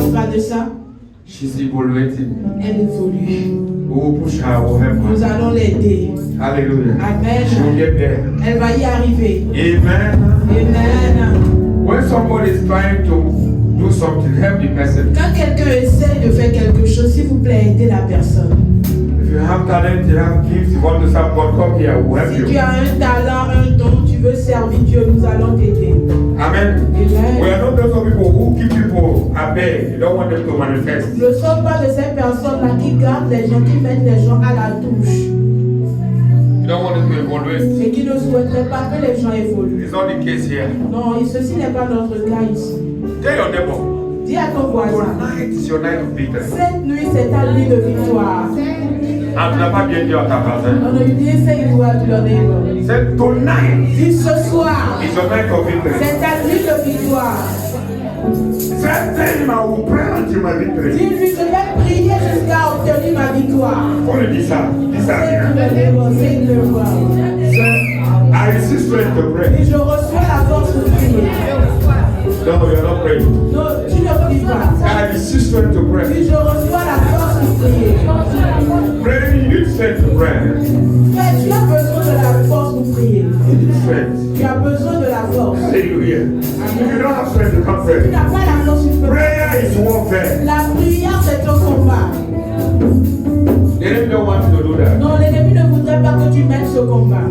pensera de ça? She's evaluating. Elle évolue. We'll push her, we'll help Nous her. allons l'aider. Hallelujah. She'll Amen. get there. Elle va y arriver. Amen. Amen. When somebody is trying to do something, help the person. Quand quelqu'un essaie de faire quelque chose, s'il vous plaît, aidez la personne. If you have talent, you have gifts, you want to serve God, come here, we'll help Si tu you. as un talent, un don, tu veux servir Dieu, nous allons t'aider. Amen. We Amen. are not those of people who keep people at bay. You don't want them to manifest. Ne sommes pas de ces personnes-là qui gardent les gens, qui mettent les gens à la touche You don't want them to evaluate. et qui ne souhaiteraient pas que les gens évoluent. It's not the case here. Non, et ceci n'est pas notre cas ici. Tell your neighbor, Dis à ton voisin, tonight is your night of victory. cette nuit c'est ta nuit de victoire. Ah, tu n'as pas bien dit à ta voisine. On a dit, say it to your neighbor. Say tonight Dis ce soir, is your night of victory. c'est ta nuit de victoire. Say, tell him I will pray until my victory. Dis-lui, je vais prier jusqu'à obtenir ma victoire. On lui dit ça. Dis ça Say to bien. the neighbor, say to the world. Say, I receive strength to pray. Et je reçois la force de prier. No, you're not praying. Non, tu ne pries pas. I receive strength to pray. Puis je reçois la force de prier. Praying, you need strength to pray. Frère, tu as besoin de la force pour prier. You need strength. Tu as besoin de la force. Hallelujah. If you don't have strength, you can't Tu pray. n'as pas la force, tu peux pas. Prayer is warfare. La prière, c'est un combat. The enemy don't want you to do that. Non, l'ennemi ne voudrait pas que tu mènes ce combat.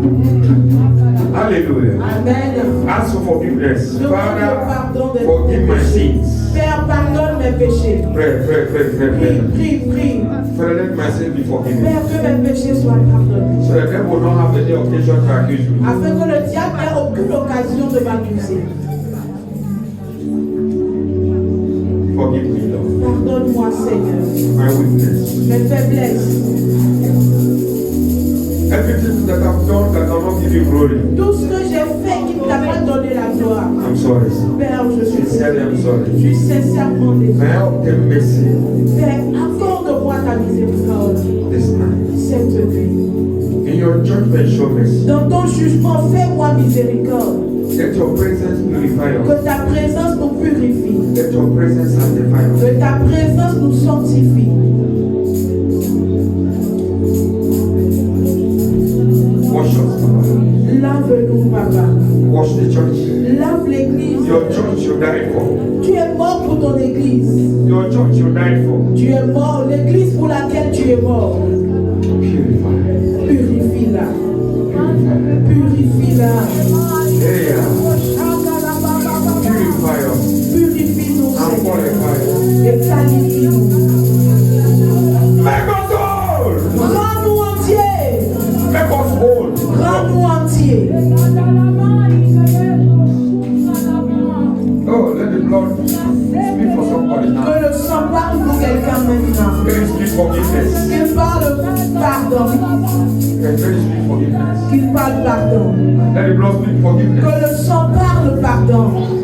Hallelujah. Amen. Ask for forgiveness. Je demande le Father, pardon de mes forgive my péchés. sins. Père, pardonne mes péchés. Pray, pray, pray, pray, Prie, pray. prie, prie. Father, let my sins be forgiven. Père, que mes péchés soient pardonnés. So the devil will not have any occasion to accuse you. Afin que le diable n'ait aucune occasion de m'accuser. Forgive me, Lord. Pardonne-moi, Seigneur, My weakness. mes faiblesses. Everything that I've done that cannot give you glory. Tout ce que j'ai fait qui ne t'a pas donné la gloire. I'm sorry. Père, je suis Sincerely, I'm sorry. Je suis sincèrement May désolé. I obtain mercy Père, accorde-moi ta miséricorde this night. cette nuit. In your judgment, show mercy. Dans ton jugement, fais-moi miséricorde. Let your presence purify us. Que ta présence nous purifie. Let your presence sanctify us. Que ta présence nous sanctifie. Wash us, Papa. Lave-nous, Papa. Wash the church. Lave l'église. Your church you died for. Tu es mort pour ton église. Your church you died for. Tu es mort, l'église pour laquelle tu es mort. Purify. Purifie-la. Purify. Purifie-la. Yeah. Purify us. Purifie-nous, And Seigneur. qualify us. Et qualifie-nous. Make us whole. Rends-nous entiers. Make us whole. Rends-nous entiers. Oh, let the blood speak for somebody now. Que le sang parle pour quelqu'un maintenant. Let it speak forgiveness. Qu'il parle pardon. Let it speak forgiveness. Qu'il parle pardon. Let the blood speak forgiveness. Que le sang parle pardon.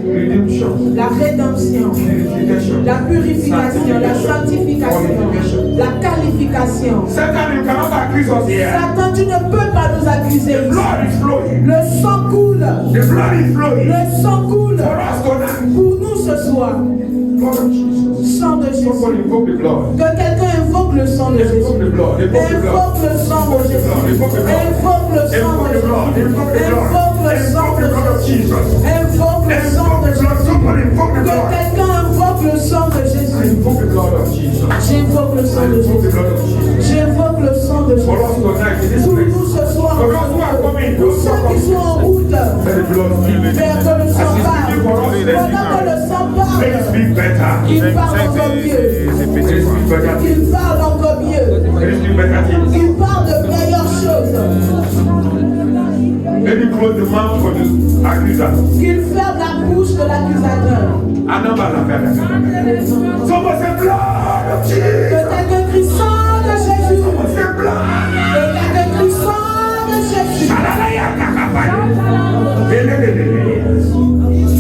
Redemption. La rédemption. Purification. La purification. La sanctification. La qualification. Satan, you cannot accuse us here. Satan, tu ne peux pas nous accuser The ici. blood is flowing. Le sang coule. The blood is flowing. Le sang coule. For us tonight. Pour nous ce soir. Blood of Jesus. Sang de Jésus. Somebody invoke the blood. Que quelqu'un invoque le sang de Jésus. Invoke the blood. Invoke the blood. Invoque le sang de Jésus. Invoke the blood. Invoque le sang Invoke de the blood. Jésus. Invoke the blood. Invoque le sang Invoke de the blood of Jésus. Jesus. Invoque le sang Invoke de the blood. Jésus. Somebody invoke the Que blood. quelqu'un invoque le sang de Jésus. Invoke the blood of Jesus. J'invoque le sang de Invoke the Jésus. blood of Jesus. J'invoque le sang de For us Jésus. tonight in this Pour place. nous ce soir. For those who are coming, Pour those who ceux are qui coming. sont en route. Let the blood speak. Père, que le As sang he's parle. speaking for us, let it Pendant que le speak. sang Let it parle, speak better. il parle encore mieux. Let it speak better. Il parle encore mieux. Let it speak better things. Il parle de meilleures choses. Let me close the mouth for the accuser. Qu'il ferme la bouche de l'accusateur. Someone say blood of Que Jesus. quelqu'un crie sang de Jésus. Someone say blood. Que quelqu'un crie sang de Jésus.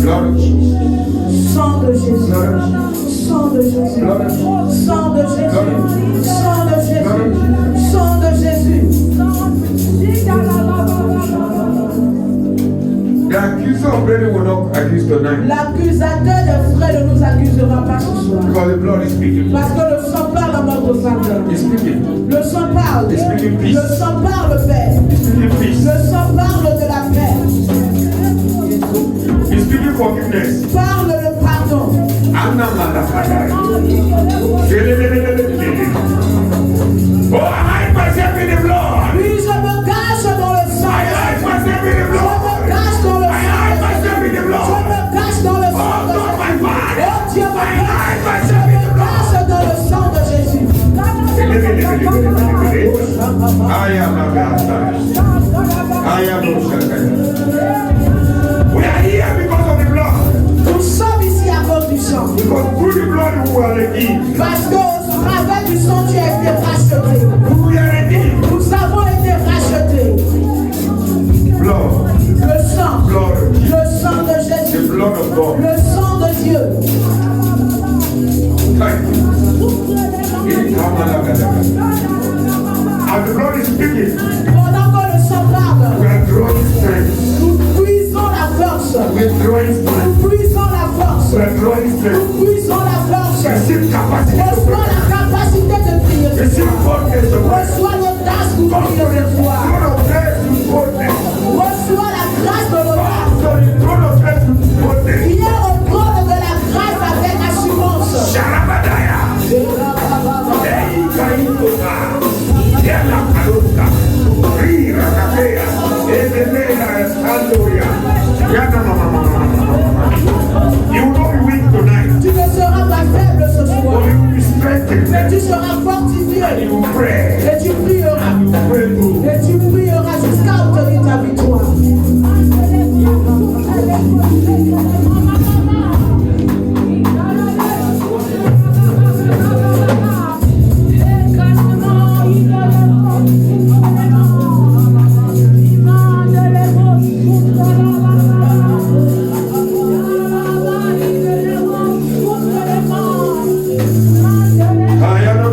Blood of Jesus. Sang de Jésus. Blood of Jesus. Sang de Jésus. Blood of Jesus. Sang de Jésus. Sang de Jésus. Sang de Jésus. The accuser of Brethren will not accuse tonight. L'accusateur des frères ne nous accusera pas ce soir. soir. Because the blood is speaking. Parce que le sang parle à votre faveur. It's speaking. Le sang parle. It's speaking peace. Le sang parle paix. It's speaking peace. Le sang parle de la paix. It's speaking forgiveness. Parle le pardon. Oh, I hide myself in the blood. Oui, je me cache dans le sang. I hide myself in the Je me blood. cache dans le I hide sang. myself in the Je blood. me cache dans le sang Oh, de God, my Jésus. Father. Oh Dieu, I hide je myself me in the blood. cache dans le sang de Jésus. I am a God. I am no Shakaya. We are here because of the blood. Nous sommes ici à cause du sang. Because through the blood we are redeemed. Parce qu'au travers du sang, tu as été racheté. We are redeemed. Nous avons été rachetés. Blood. Le sang. Blood. Le sang de The Jésus. blood of God. Le sang de Dieu. As the blood is speaking, Pendant que le sang parle, we are drawing strength. nous puisons la force. We are drawing strength. Nous puisons la force. We are drawing strength. Nous puisons la force. Receive capacity to Reçois pray. la capacité de prier. Receive boldness to pray. Reçois l'audace pour Come to prier the ce soir. throne of grace with boldness. Reçois la grâce de l'audace. Come to the throne of grace with boldness. Viens au trône de la grâce avec assurance. Sharabadaya. Ei, Kaintoka. Yela Kaluka. Rira Kapea. Ebenela Escandoria. Yana mama. You will not be weak tonight. Tu ne seras pas faible ce But soir. you will be strengthened. Mais tu seras fortifié. And you will pray. Et tu prieras. And you will pray too. Et tu prieras jusqu'à obtenir ta victoire. Ayana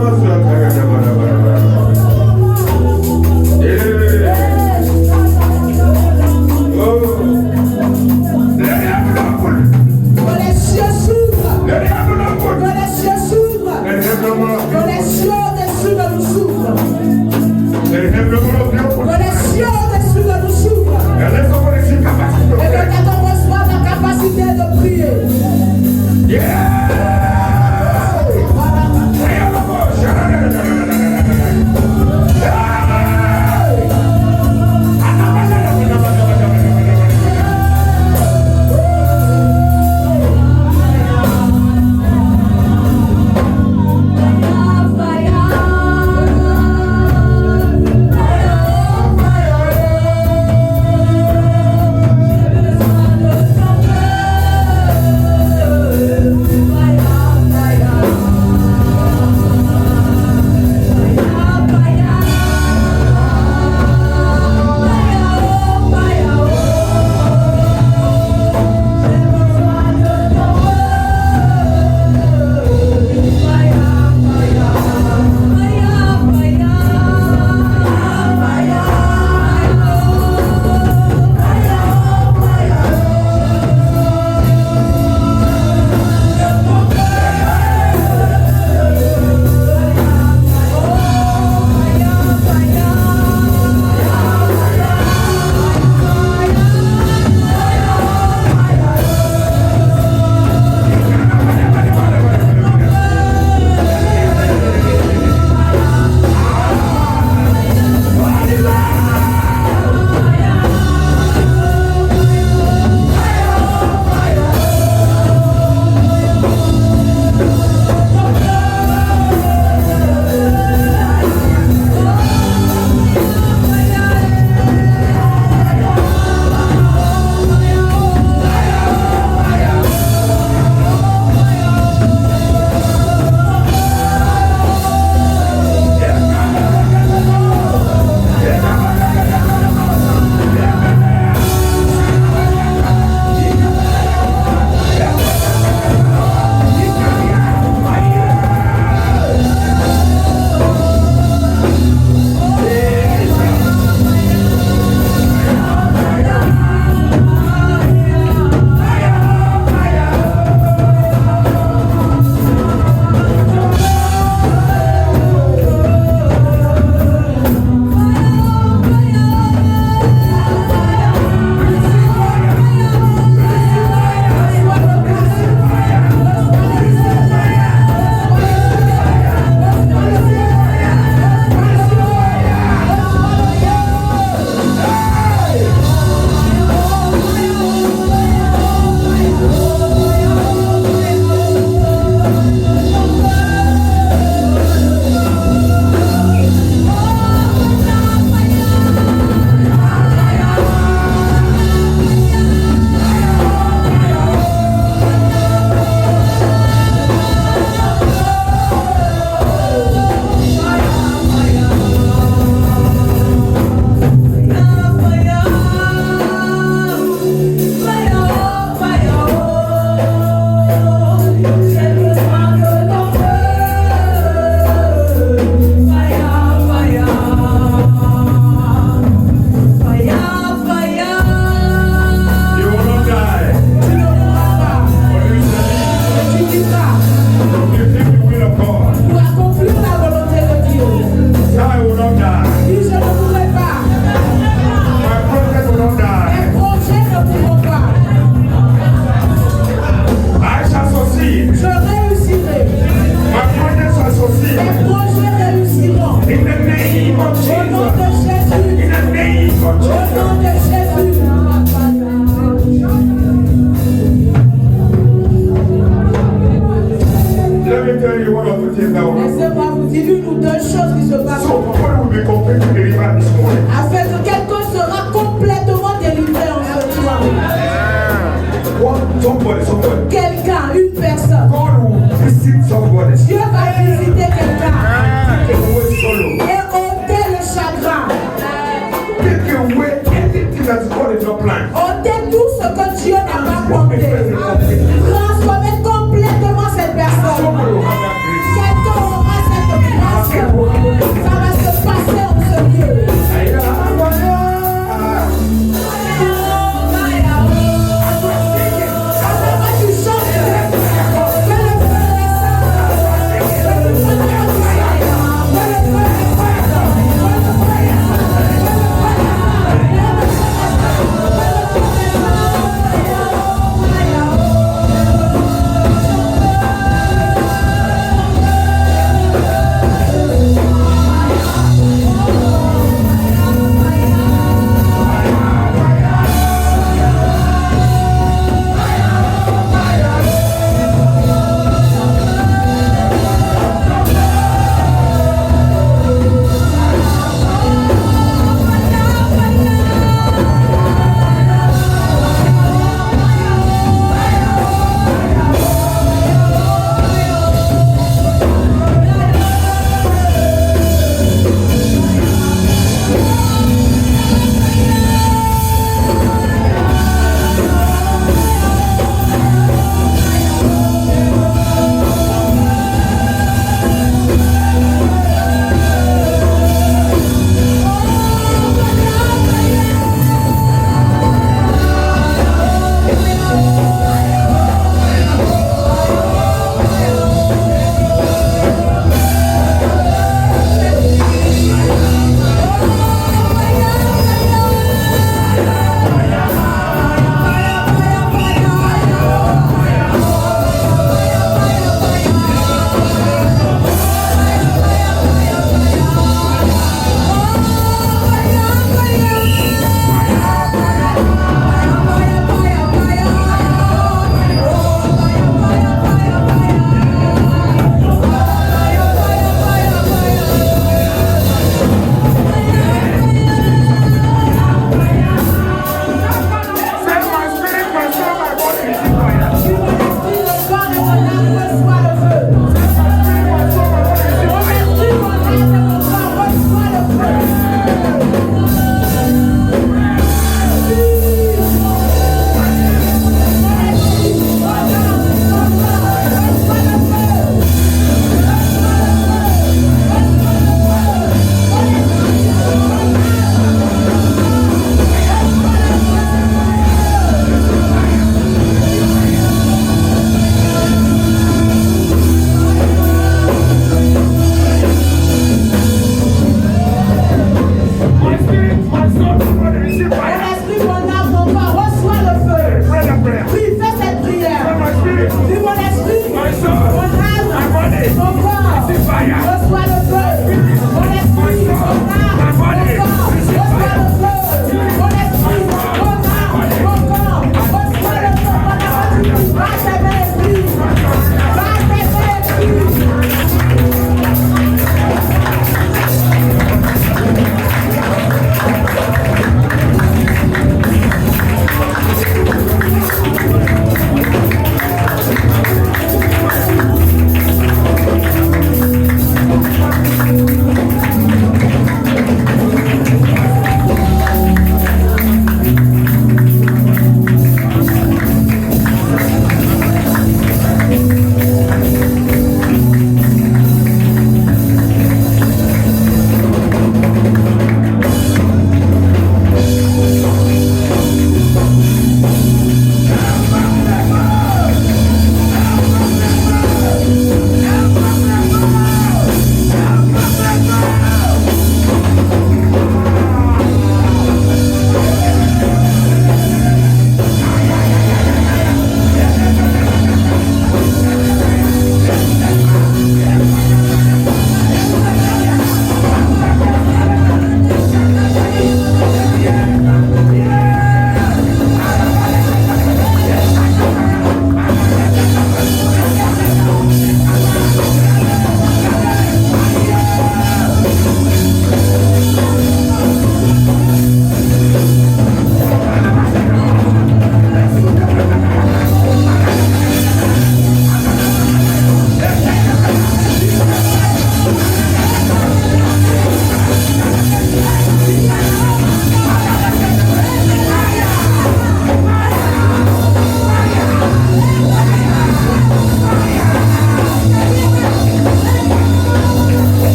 tell you one or two things now. Laissez-moi vous dire une ou deux choses qui se passent. So God will be completely delivered this morning. Afin que quelqu'un sera complètement délivré en ce soir. Somebody. Quelqu'un, une personne. God will visit somebody. Dieu va visiter quelqu'un. Take away sorrow. Et ôter le chagrin. Take away anything that God is not planned. Ôter tout ce que Dieu n'a pas compté. Transformer complètement cette personne. Somebody will have that grace. Quelqu'un aura cette grâce. Ça va se passer en ce lieu.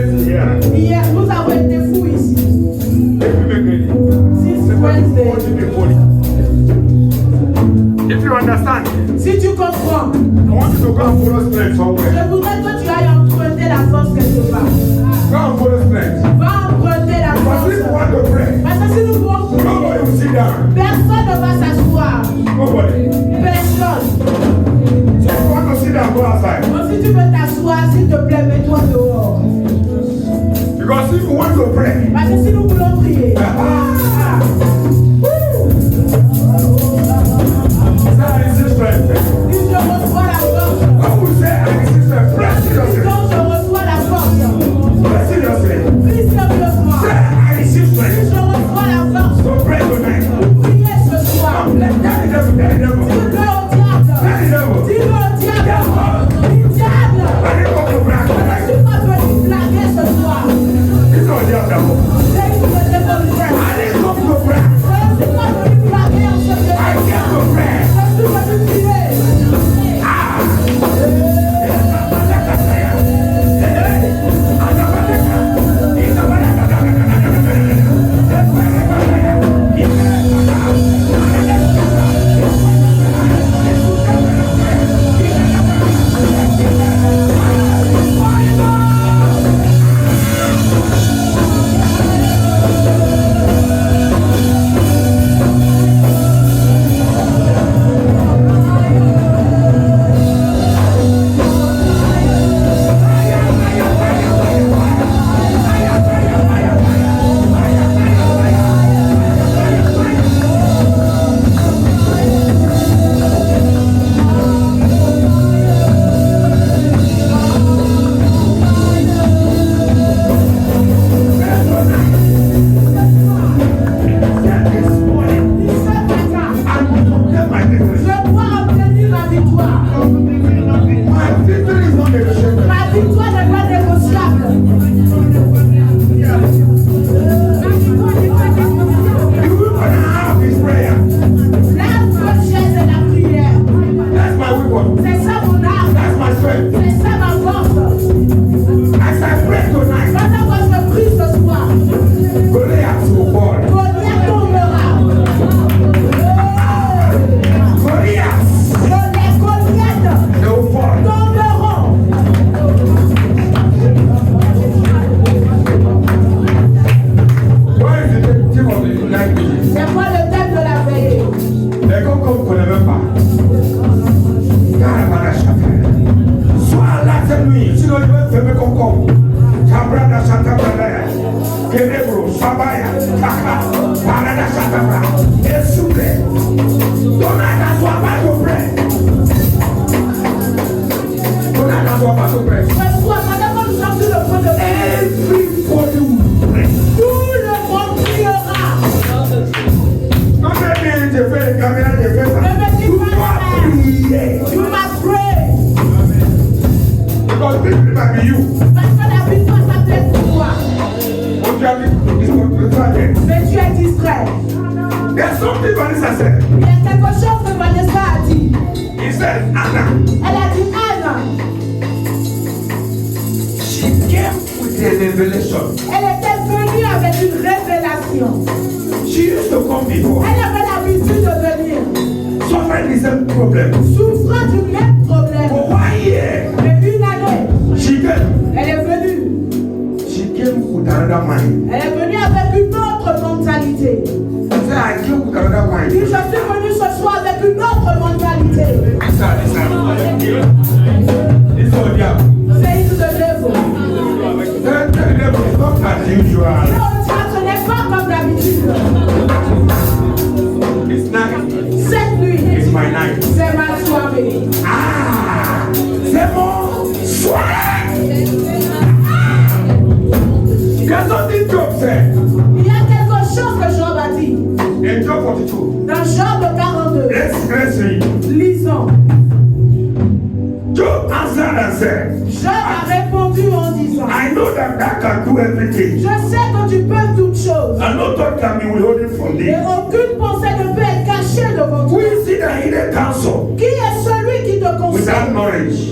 crazy here. Hier, nous avons été fous ici. Every Wednesday. Since Wednesday. If you understand, Si tu comprends, I want you to go and follow strength somewhere. je voudrais que tu ailles emprunter la force quelque part. Go and follow strength. Va emprunter la Because if you force. want to pray, Parce que si nous pouvons nobody prier, will sit down. personne ne va s'asseoir. Nobody. Personne. So if you want to sit down, go outside. Donc si tu veux t'asseoir, s'il te plaît, mets-toi dehors. Because if you want to pray, Parce que si nous voulons prier, I receive strength. si je reçois la force, I will say I receive strength. Pray seriously. quand je reçois la force, Pray seriously. prie sérieusement. Say I receive Si strength. je reçois la force, So pray tonight. priez ce soir. Tell the devil, tell the devil. Dis-le au diable. Tell the devil. Dis-le au diable. Dis diable. I didn't come to brag Je ne tonight. suis pas venu blaguer ce soir. It's not the devil. C'est une de tes bonnes frères. I didn't come to brag. Je ne suis pas venu blaguer en ce lieu. I came to pray. Je suis venu prier.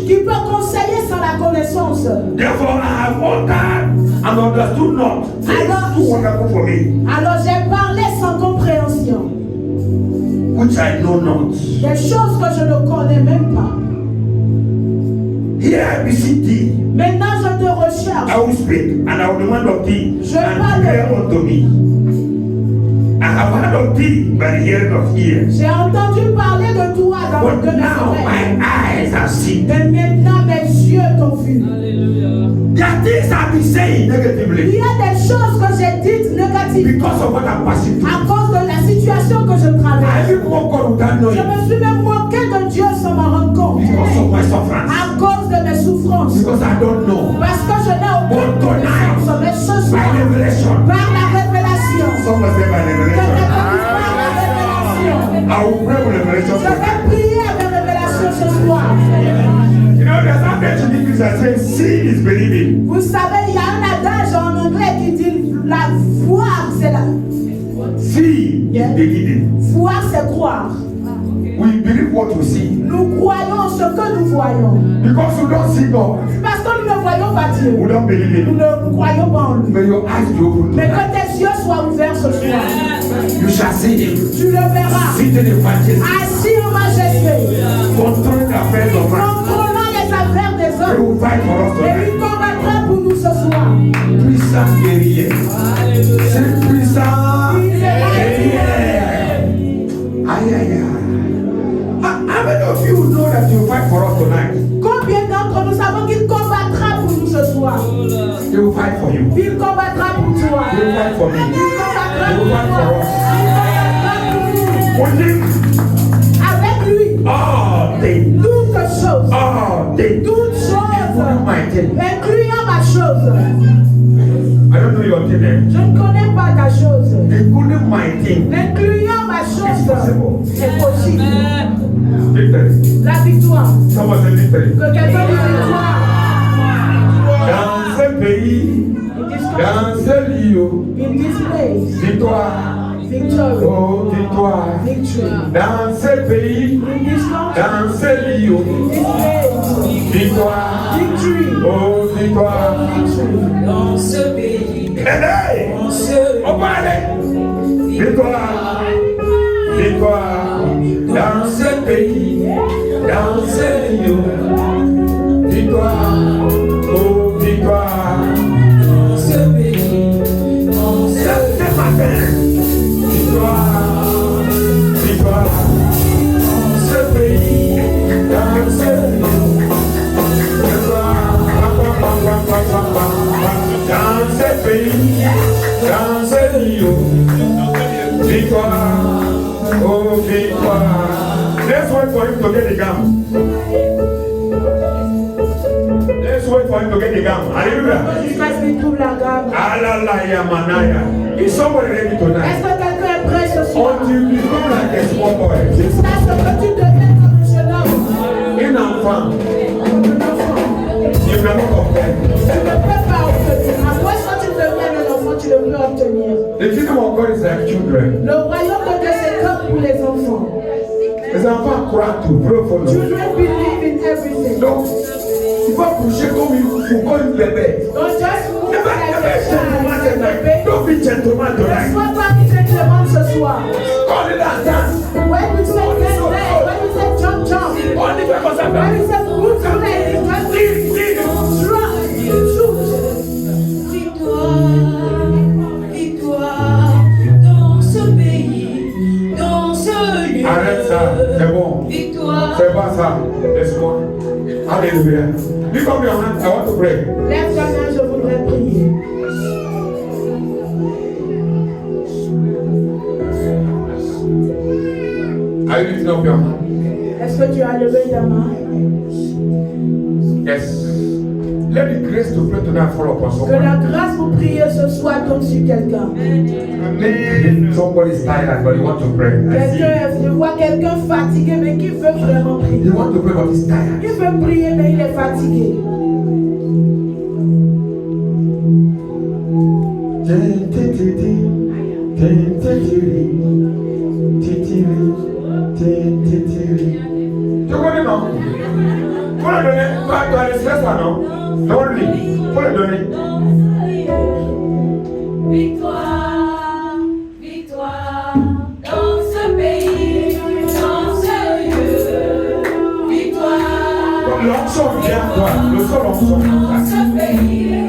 Qui peut conseiller sans la connaissance. Therefore, I have ordered and understood not. It's too wonderful for me. Alors j'ai parlé sans compréhension. Which I know not. Des choses que je ne connais même pas. Here I beseech thee. Maintenant je te recherche. I will speak and I will demand of thee Je and parle. hear unto me. I have heard of thee by the hearing of ears. J'ai entendu parler de toi dans But le now my eyes have seen. mais maintenant mes yeux t'ont vu. There are things I've been saying Il negatively y a des choses que j'ai dites négatives because of what I'm passing through. à cause de la situation que je I traverse. even mock God without Je knowing me suis même moqué de Dieu sans m'en rendre compte. because of my sufferance. À cause de mes souffrances. Because I don't know. Parce que je n'ai aucune But tonight, connaissance. Mais ce by soir, revelation, par la révélation, someone say by quelqu'un revelation. te dit par la révélation, I will pray with revelation. je vais prier avec révélation ce soir. You know, there's an adage in English that says, seeing is believing. Vous savez, il y a un adage en anglais qui dit la voir, c'est la. See is believing. Voir, c'est croire. We believe what we see. Nous croyons ce que nous voyons. Because we don't see God, Parce que nous ne voyons pas Dieu. we don't believe Nous Him. ne croyons pas en lui. May your eyes be open Mais tonight. que tes yeux soient ouverts ce soir. You shall see Him. Tu le verras. Seated in majesty, Assis en majesté. controlling the affairs of man. Contrôlant les affaires des He hommes. will fight for us Et tonight. il combattra pour nous ce soir. Puissant guerrier. C'est puissant Il est là. guerrier. Aïe, aïe, aïe. How many of you know that you fight for us tonight? Combien d'entre nous savons qu'il combattra pour nous ce soir? He will fight for you. Il combattra pour toi. He will fight for me. Il combattra He pour will fight toi. for us. Il combattra pour nous. With him, Avec lui, all things, toutes choses. all things, Toutes including choses. my thing. Incluant ma chose. I don't know your thing, eh? Je ne connais pas ta chose. Including my thing. Incluant ma chose. It's possible. C'est possible. Victory. La victoire. Someone say victory. Que quelqu'un dise victoire. Dans ce pays, dans ce lieu, In this place. victoire. Victory. Oh, victoire. Victory. Dans ce pays, In this country. dans ce lieu, In this place. victoire. Victory. Oh, victoire. Victory. Dans ce pays, Hey! dans ce On va aller. Victoire. Victoire. Dans ce pays, dans ce lieu, victoire. Oh, victoire. dans ce pays, dans ce Ce matin, victoire. Victoire. Dans ce pays, dans ce lieu, victoire. Dans ce pays, dans ce lieu, victoire. Oh, victoire. Let's wait for him to get the gun. Let's wait for him to get the gun. Hallelujah. Jusqu'à ce qu'il trouve la gamme. Alalaya manaya. Is somebody ready tonight? Est-ce que quelqu'un est prêt ce soir? Until you become like a small boy. Jusqu'à ce que tu deviennes comme un jeune homme. Un enfant, Comme un enfant. you cannot compare. Tu ne peux pas obtenir. Après, quand tu deviens un enfant, tu ne peux obtenir. The kingdom of God is like children. Le royaume de Dieu, c'est comme pour les enfants. Les enfants croient tout, pray for you. Children believe in everything. Donc, il faut coucher comme il faut, comme une bébé. Don't just move Never, like never a gentleman child. tonight. Don't be gentleman Ne tonight. sois pas un gentleman ce soir. Call it and dance. When you say dance, dance. When you say jump, jump. On y fait comme ça. When you say move, move, just Tire, tire. drop, shoot. victoire, victoire, dans ce pays, dans ce lieu. Arrête ça, c'est bon. Victoire. C'est pas ça. Laisse-moi. Alléluia. Lift up your hand. I want to pray. Lève ta main, je voudrais prier. Are you lifting up your hand? Est-ce que tu as levé ta main? Yes. Let the grace to pray tonight fall upon Que la someone. grâce pour prier ce soir tombe sur quelqu'un. Maybe somebody's tired, but you want to pray. I see. Je vois quelqu'un fatigué, mais qui veut vraiment prier. You want to pray, but he's tired. Il veut prier, mais il est fatigué. Tu connais non? Faut le donner. Toi, le stress là, non? Don't leave. Faut le donner. Voilà, le sol en son contact. Ce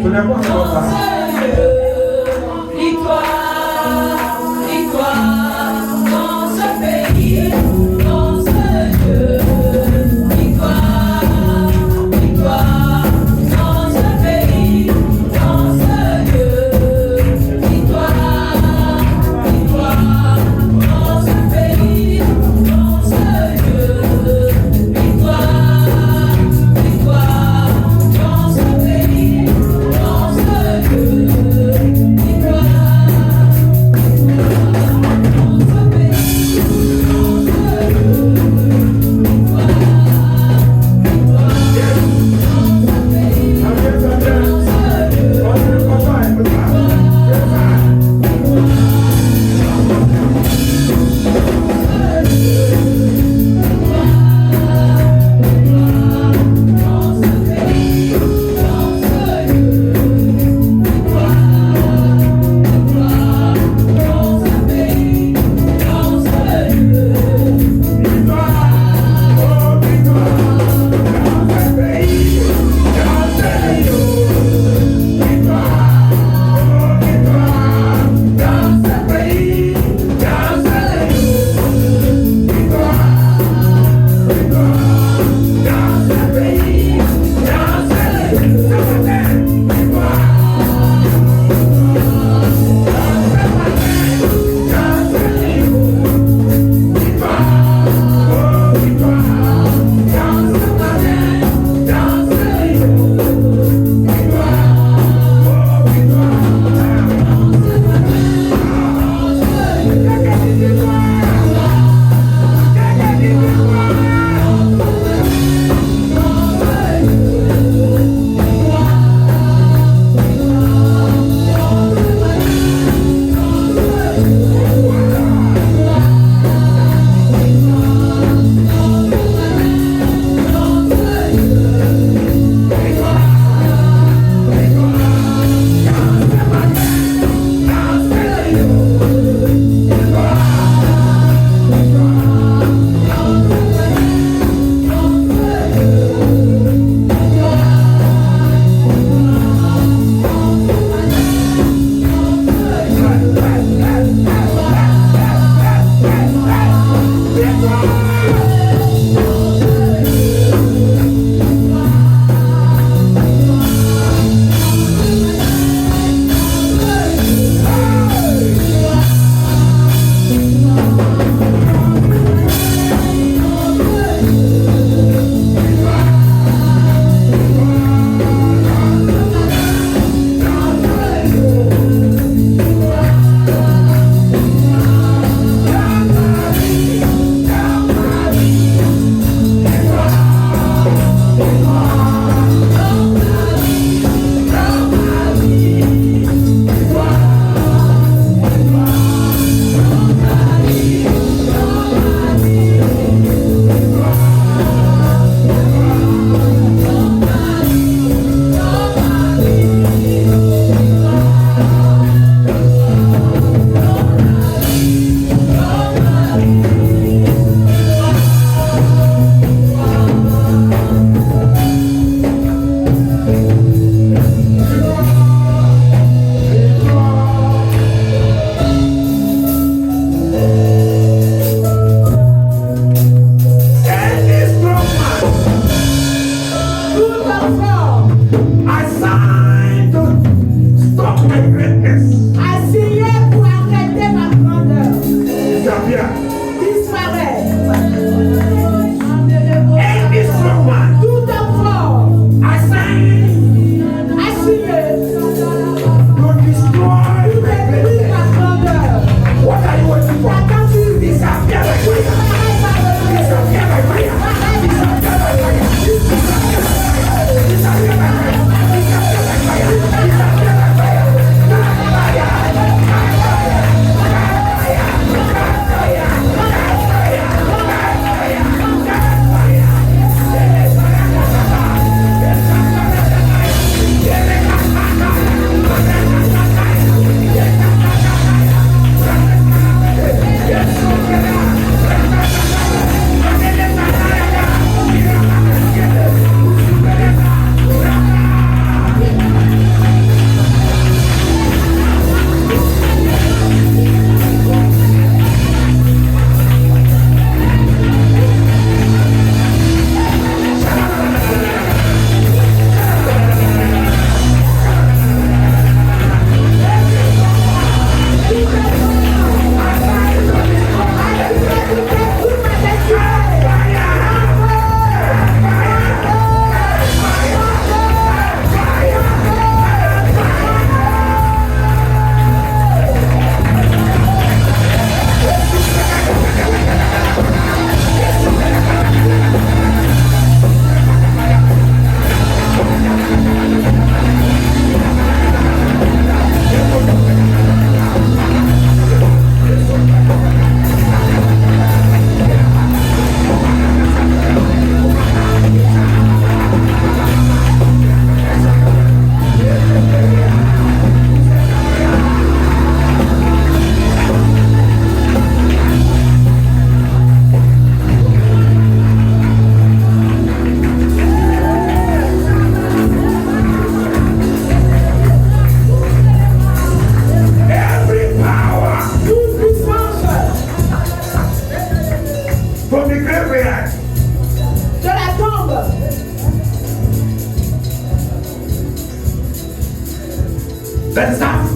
n'est pas comme ça. Victoire dans ce pays, dans ce lieu.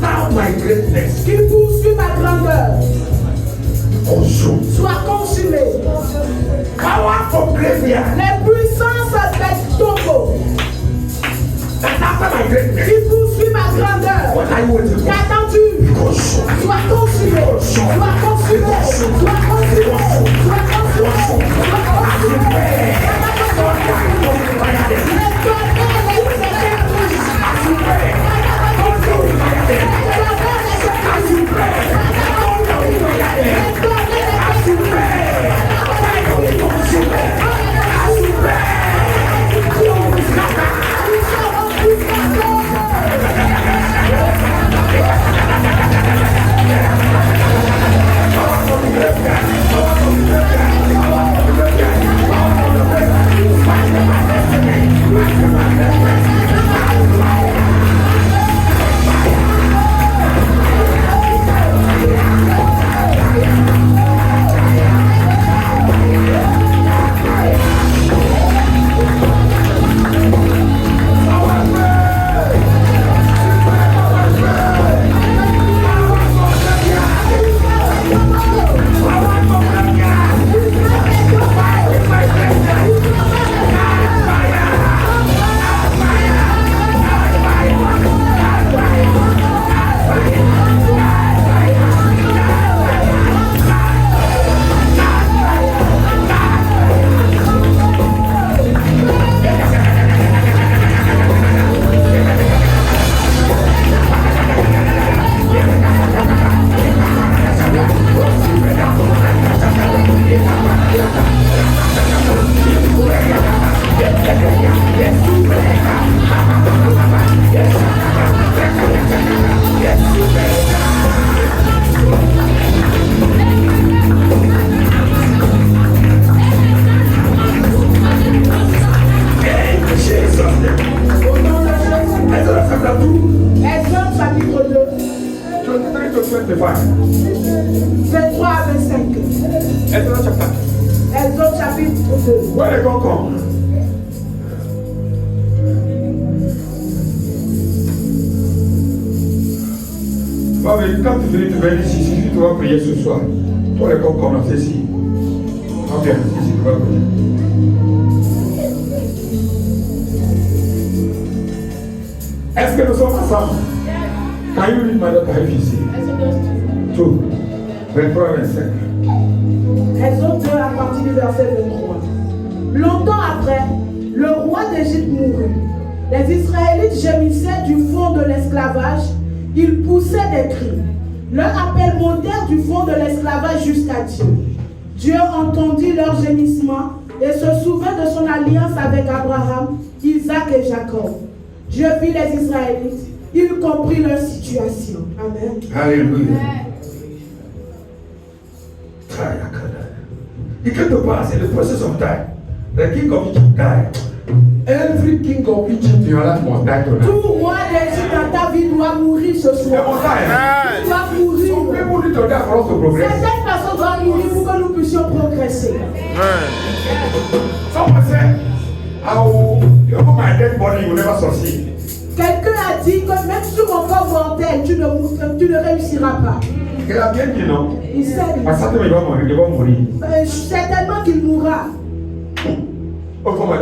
after my greatness, qui poursuit ma grandeur, consume. soit consumé. Power from graveyard, Les puissances des tombeaux that after my greatness, qui poursuit ma grandeur, what are you waiting for? qu'attends-tu? Consume. Sois consumé, sois consumé, sois consumé, sois consumé, sois Exode chapitre 2, 23 to 25. 23 à 25. Exodus chapter. Exode chapitre 2. When they go come, bon, mais quand tu finis, tu vas ici, si tu vas prier ce soir. Toi, les gars, comme c'est ici. Ok, ici, tu vas prier. Est-ce que nous sommes ensemble? Can you read my daughter ici? 2, 23, 25. Exode 2 à partir du verset 23. Longtemps après, le roi d'Égypte mourut. Les Israélites gémissaient du fond de l'esclavage. Ils poussaient des cris. Leurs appels montèrent du fond de l'esclavage jusqu'à Dieu. Dieu entendit leurs gémissements et se souvint de son alliance avec Abraham, Isaac et Jacob. Dieu vit les Israélites. Il comprit leur situation. Amen. Alléluia. You get to pass in the process of time. The king of Egypt died. Every king of Egypt in your life must die tonight. Tout roi d'Égypte dans ta vie doit mourir ce They soir. must die. Il doit Some mourir. people need to die for us to progress. Certaines personnes doivent mourir pour que nous puissions progresser. Someone said, you know, my dead body will never succeed. Quelqu'un a dit que même sur mon corps mortel, tu ne réussiras pas. Il a bien dit non. Il sait. À certains, il va mourir. Certainement qu'il mourra. Oh, my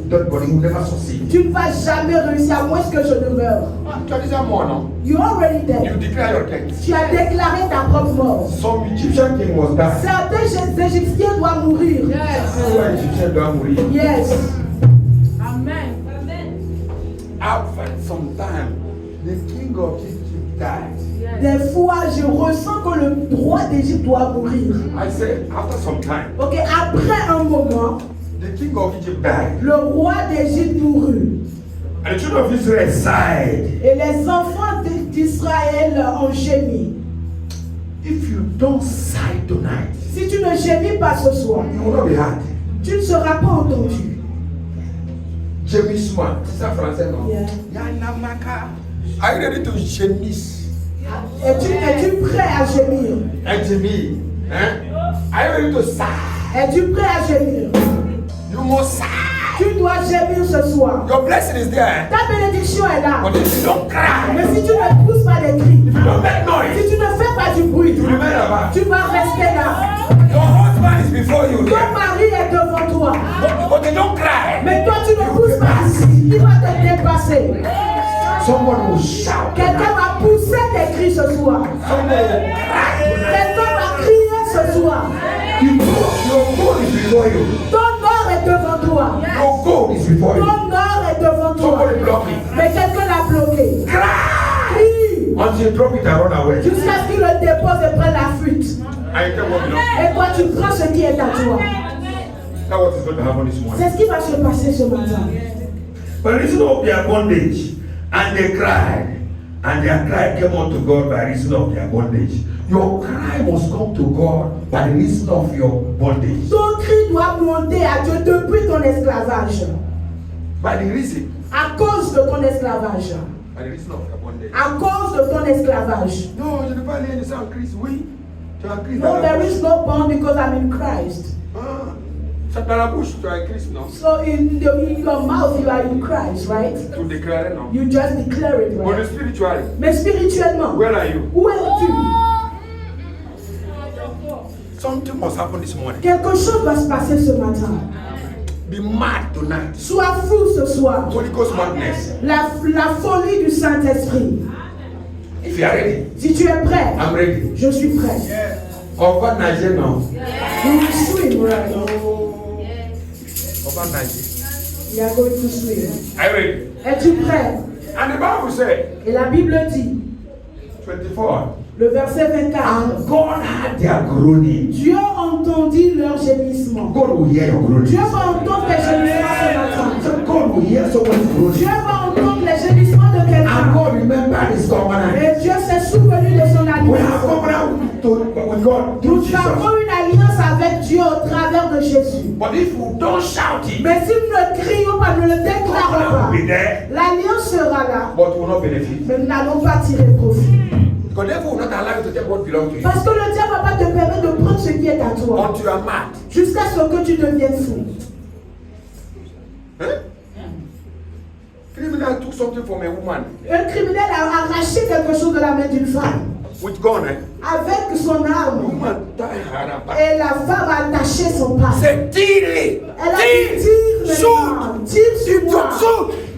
dead body will never succeed. Tu ne vas jamais réussir à moins que je ne meure. Tu as déjà mort, non? You already You dead. declare your death. Tu as déclaré ta propre mort. Some Egyptian king must die. Certains Égyptiens doivent mourir. Every Egyptian doit mourir. Yes. After some time, the king of Egypt died. Des fois, je ressens que le roi d'Égypte doit mourir. I said, after some time, Ok, après un moment, the king of Egypt died. le roi d'Égypte mourut. And the children of Israel sighed. Et les enfants d'Israël ont gémi. If you don't sigh tonight, Si tu ne gémis pas ce soir, you will not be heard. tu ne seras pas entendu. Gémissement, c'est ça français, non? Yeah. Yanamaka. Are you ready to gémis? Es-tu prêt à gémir? Un gémir. Hein? Are you ready to sigh? Es-tu prêt à gémir? You must sigh. Tu dois gémir ce soir. Your blessing is there. Ta bénédiction est là. But if you don't cry, Mais si tu ne pousses pas des cris, if you don't make noise, si tu ne fais pas du bruit, you remain about. tu vas rester là. Your husband is before you Ton here. mari est devant toi. But you don't cry. Mais toi, tu ne pousses pas. Il va te dépasser. Someone will shout. Quelqu'un va pousser tes cris ce soir. Someone will cry. Quelqu'un va crier ce soir. Your goal is before you. Ton or est devant toi. Your goal is before you. Ton or est devant toi. Somebody block it. Mais quelqu'un l'a bloqué. Cry. Crie. Until you drop it and run away. Jusqu'à ce qu'il le dépose et prenne la fuite. I tell what belongs. Et toi, tu prends ce qui est à toi. That's what is going to happen this morning. C'est ce qui va se passer ce matin. By reason of their bondage, and they cried, and their cry came unto God by reason of their bondage. Your cry must come to God by reason of your bondage. Ton cri doit monter à Dieu depuis ton esclavage. By the reason. À cause de ton esclavage. By the reason of your bondage. À cause de ton esclavage. No, je ne pas aller en Christ, oui. Tu as Christ. No, there is no bond because I'm in Christ. Ah, c'est dans la bouche, tu as Christ, non? So in your mouth you are in Christ, right? Tu déclares, non? You just declare it, But right? spiritually, Mais spirituellement, where are you? où es-tu? Something must happen this morning. Quelque chose va se passer ce matin. Be mad tonight. Sois fou ce soir. Holy Ghost madness. La folie du Saint-Esprit. If you are ready, Si tu es prêt, I'm ready. je suis prêt. On va nager, non? We will swim right now. On va nager. We are going to swim. Are you ready? Es-tu prêt? And the Bible said, Et la Bible dit, 24, le verset 24, and God had their groaning. Dieu entendit leur gémissement. God will hear your groaning. Dieu va entendre tes gémissements ce matin. So God will hear someone's Dieu groaning. va entendre les gémissements de And quelqu'un. God remembered his covenant. Et Dieu s'est souvenu de son We have alliance. covenant with God through Nous Jesus. avons une alliance avec Dieu au travers de Jésus. But if you don't shout it, Mais si nous ne crions pas, nous ne le déclarons covenant pas, will be there, l'alliance sera là, but will not benefit. mais nous n'allons pas tirer profit. Because therefore will not allow you to take what belongs to you. Parce que le diable ne va pas te permettre de prendre ce qui est à toi, Until you are mad. jusqu'à ce que tu deviennes fou. Huh? Criminal took something from a woman Un criminel a arraché quelque chose de la main d'une femme with gun. avec son The arme. woman died her back. Et la femme a attaché son pas. Say, tire, Elle a dit tire maintenant, tire sur moi,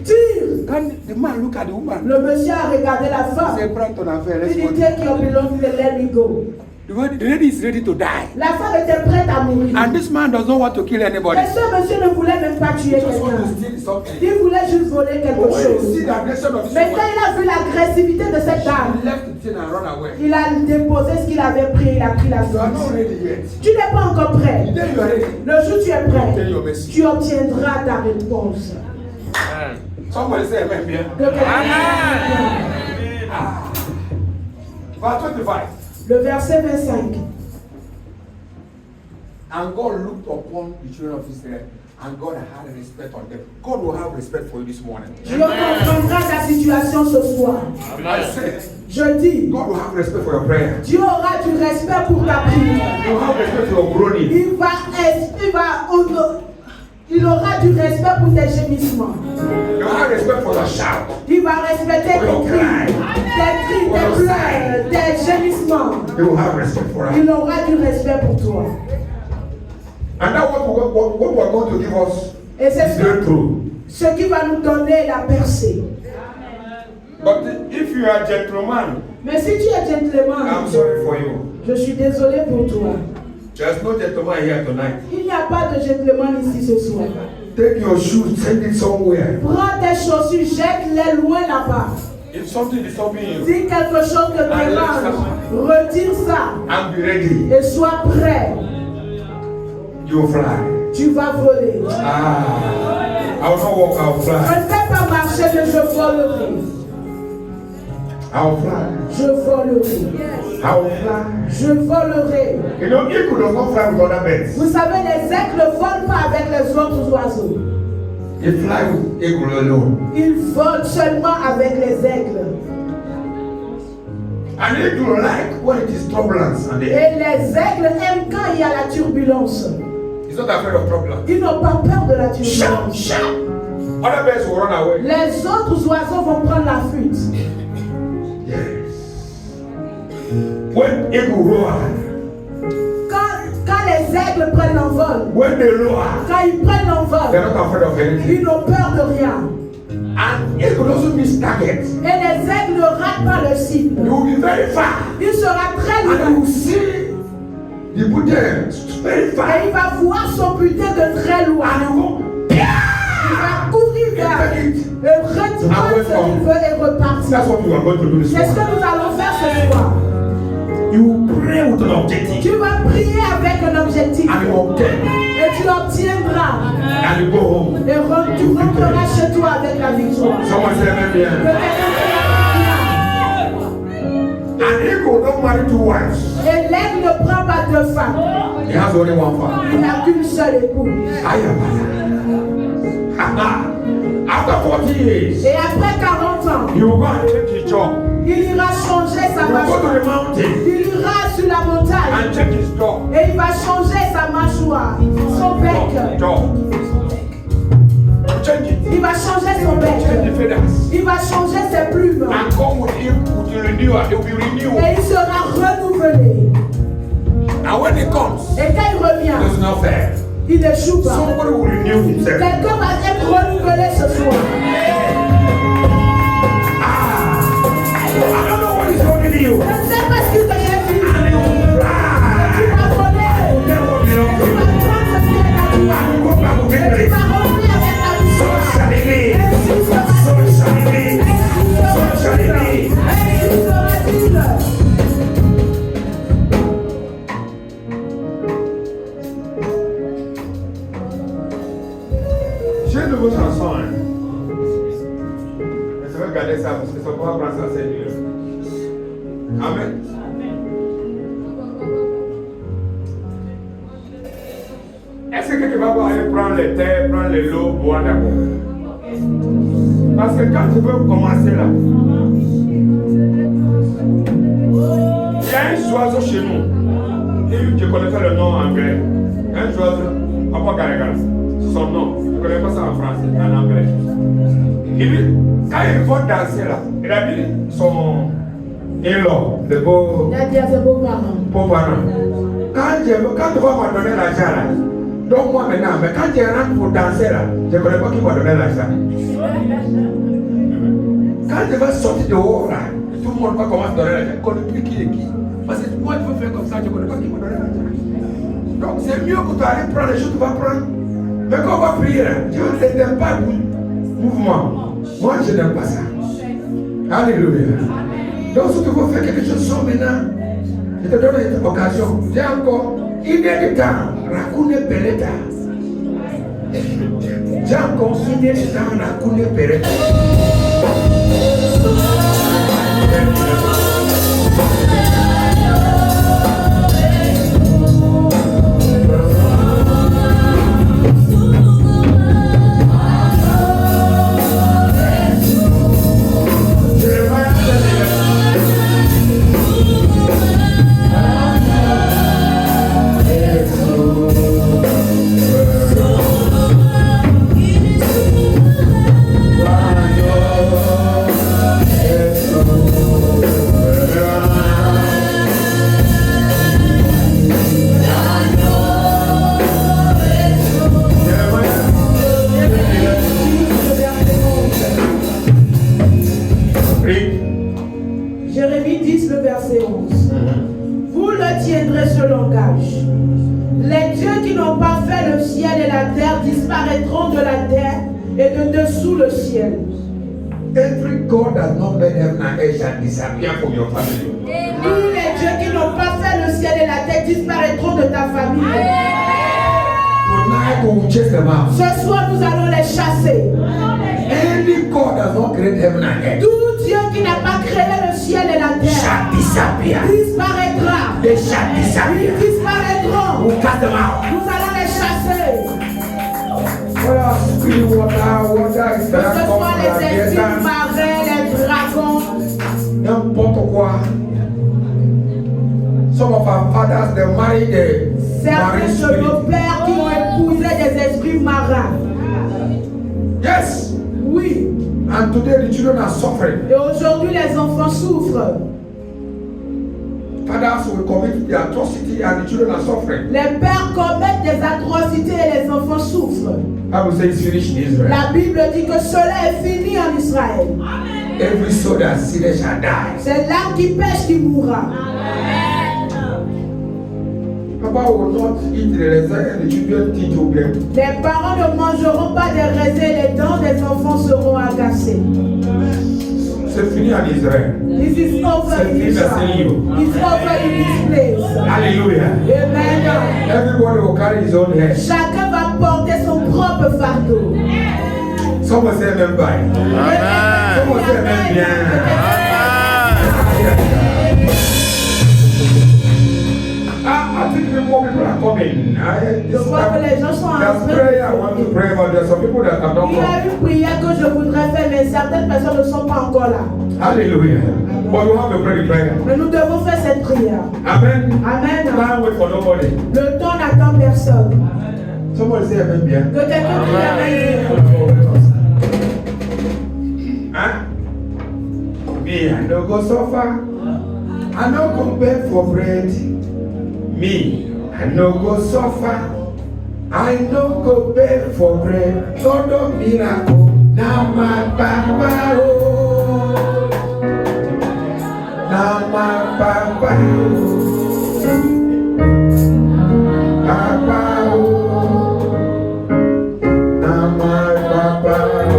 tire. Can the man look at the woman? Le monsieur a regardé la Say, femme. prends ton affaire, let's Il go. dit take your belongings and let me go. The lady is ready to die. La femme était prête à mourir. And this man does not want to kill anybody. Et ce monsieur ne voulait même pas tuer He just wants to quelqu'un. steal something. Il voulait juste voler But quelque when you see chose. the aggression of this Mais quand woman, il a vu l'agressivité de cette he dame, left the thing and run away. il a déposé ce qu'il avait pris, il a pris la You are not fuite. ready yet. Tu n'es pas encore prêt. The day you are ready, Le jour où tu es obtain prêt, your message. tu obtiendras ta réponse. Somebody say amen, bien. Que quelqu'un- Verse 25. Le verset 25. And God looked upon the children of Israel, and God had respect on them. God will have respect for you this morning. Dieu comprendra ta situation ce soir. I said, Je dis, God will have respect for your prayer. Dieu aura du respect pour ta prière. He will have respect for your groaning. Il aura du respect pour tes gémissements. He will have respect for your shout. Il va respecter tes cris, tes pleurs, tes gémissements. He will have respect for us. Il aura du respect pour toi. And that's what we are going to give us Et c'est is breakthrough. ce qui va nous donner la percée. But if you are a gentleman, Mais si tu es gentleman, I'm sorry for you. je suis désolé pour toi. There's no gentleman here tonight. Il n'y a pas de gentleman ici ce soir. Take your shoes, send it somewhere. Prends tes chaussures, jette-les loin là-bas. If something is stopping you, Si quelque chose te dérange, retire ça and be ready. et sois prêt. You will fly. Tu vas voler. I will not walk, I will Je fly. ne vais pas marcher, mais je volerai. I will fly. Je volerai. I will fly. Je volerai. You know, eagle does not fly with other birds. Vous savez, les aigles ne volent pas avec les autres oiseaux. They fly with eagle alone. Ils volent seulement avec les aigles. An eagle like when it is turbulence and Et les aigles aiment quand il y a la turbulence. He's not afraid of trouble. Ils n'ont pas peur de la Shout, turbulence. shout. Other birds will run away. Les autres oiseaux vont prendre la fuite. Yes. When eagle roar, Quand les aigles prennent l'envol, when they roar, quand ils prennent they're l'envol, not afraid of anything. ils n'ont peur de rien. And eagle doesn't miss target. Et les aigles ne ratent pas le cible. They will be very far. Il sera très And you loin. will see the buttons very Et far. il va voir son butin de très loin. And you go, Il va courir vers take it. et reprendre ce qu'il veut et repartir. That's what we are going to do this C'est ce que morning. nous allons faire ce soir. You pray with an objective. Tu vas prier avec un objectif. And you obtain. Et tu obtiendras. And you go home. Et tu rentreras chez toi avec la victoire. Someone say amen. Que Bien. quelqu'un An eagle don't marry two wives. te et l'aigle ne prend pas deux femmes. He has only one father. Il n'a qu'une seule épouse. After 40 years, Et après 40 ans, he will go and take his job. il ira changer sa He will go to mâchoire. the mountain Il ira sur la montagne. and take his job. Et il va changer sa mâchoire. Son bec. Job. Change it. Il va changer son Change bec. the feathers. Il va changer ses plumes. And come with him with the renewal. It will be renewed. Et il sera renouvelé. And when he comes, Et quand il revient, it's not fair. il n'échoue pas. Somebody will renew himself. Quelqu'un va être renouvelé ce soir. I don't know what is wrong with you. Je ne sais pas ce qu'il te fait vivre. And you will Tu fly. vas voler. Then what belongs Tu to vas you. prendre ce qui est à toi. And you go back with Et tu victory. vas revenir avec la So victoire. shall it be. Ainsi sera So shall it be. So shall it be. Ainsi sera-t-il. J'ai de vos chansons. Hein. Mais je vais regarder ça parce que ça va prendre ça, c'est dur. Amen. Est-ce que quelqu'un va aller prendre les terres, prendre les lots, boire d'abord? Parce que quand tu veux commencer là, il y a un oiseau chez nous. Et je connais pas le nom en anglais. Un oiseau, Papa Garagas. Son nom, je ne connais pas ça en français, en anglais. Il dit, quand il va danser là, il a dit son in-law, le beau Il a dit à ses beaux-parents. parent, quand tu vas me donner l'argent là, donc moi maintenant, mais quand tu rentres pour danser là, je ne connais pas qui va donner l'argent. Quand tu vas sortir dehors là, tout le monde va commencer à donner l'argent. Je ne connais plus qui est qui. Parce que moi je veux faire comme ça, je ne connais pas qui va donner l'argent. Donc c'est mieux que tu ailles prendre les choses que tu vas prendre. Mais quand on va prier là, Dieu n'aime pas le mouvement. Moi je n'aime pas ça. Alléluia. Donc si tu veux faire quelque chose sans maintenant, je te donne cette occasion. J'ai encore une heure de temps. Rakune Peleta. J'ai encore une heure de temps. Rakune Peleta. Jérémie 10, le verset 11. Vous le tiendrez ce langage. Les dieux qui n'ont pas fait le ciel et la terre disparaîtront de la terre et de dessous le ciel. Every God that not made heaven and earth shall disappear from your family. Tous les dieux qui n'ont pas fait le ciel et la terre disparaîtront de ta famille. Tonight we will chase them out. Ce soir, nous allons les chasser. Any God that not create heaven and earth Tout Dieu qui n'a pas créé le ciel et la terre shall disappear. disparaîtra. They shall Ils disappear. disparaîtront. We'll cast them out. Nous allons les chasser. Voilà, spirit water is Que there. ce soit les esprits marins, les dragons, N'importe quoi. Some of our fathers, they marry the certains marine de spirit. nos pères qui ont And today the children are suffering. Et aujourd'hui, les enfants souffrent. Fathers will commit the atrocity and the children are suffering. Les pères commettent des atrocités et les enfants souffrent. Bible says it's finished in Israel. La Bible dit que cela est fini en Israël. Every soul that sinneth shall die. C'est l'âme qui pêche qui mourra. Papa will not eat the raisin and the children teach them. Les parents ne mangeront pas des raisins, les dents des enfants seront agacées. C'est fini en Israël. This is over C'est in fini Israel. dans ce lieu. It's over in this place. Hallelujah. Amen. Everybody will carry his own head. Chacun va porter son propre fardeau. Someone say amen by. Amen. Someone say amen bien. I think more people are coming. Je crois que les gens sont en train There's prayer I want to de... pray, but there's some people that have not Il y a come. une prière que je voudrais faire, mais certaines personnes ne sont pas encore là. Hallelujah. But you have to pray the prayer. Mais nous devons faire cette prière. Amen. Amen. Can't wait for nobody. Le temps n'attend personne. Someone say amen bien. Que quelqu'un dise Amen. Huh? Me, I no go suffer. I no go beg for bread. Me, I no go suffer. I no go beg for bread. God of miracle, now my papa oh. Now my papa oh. Papa oh. Now my papa oh.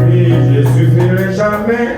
Oui, je suffirai jamais.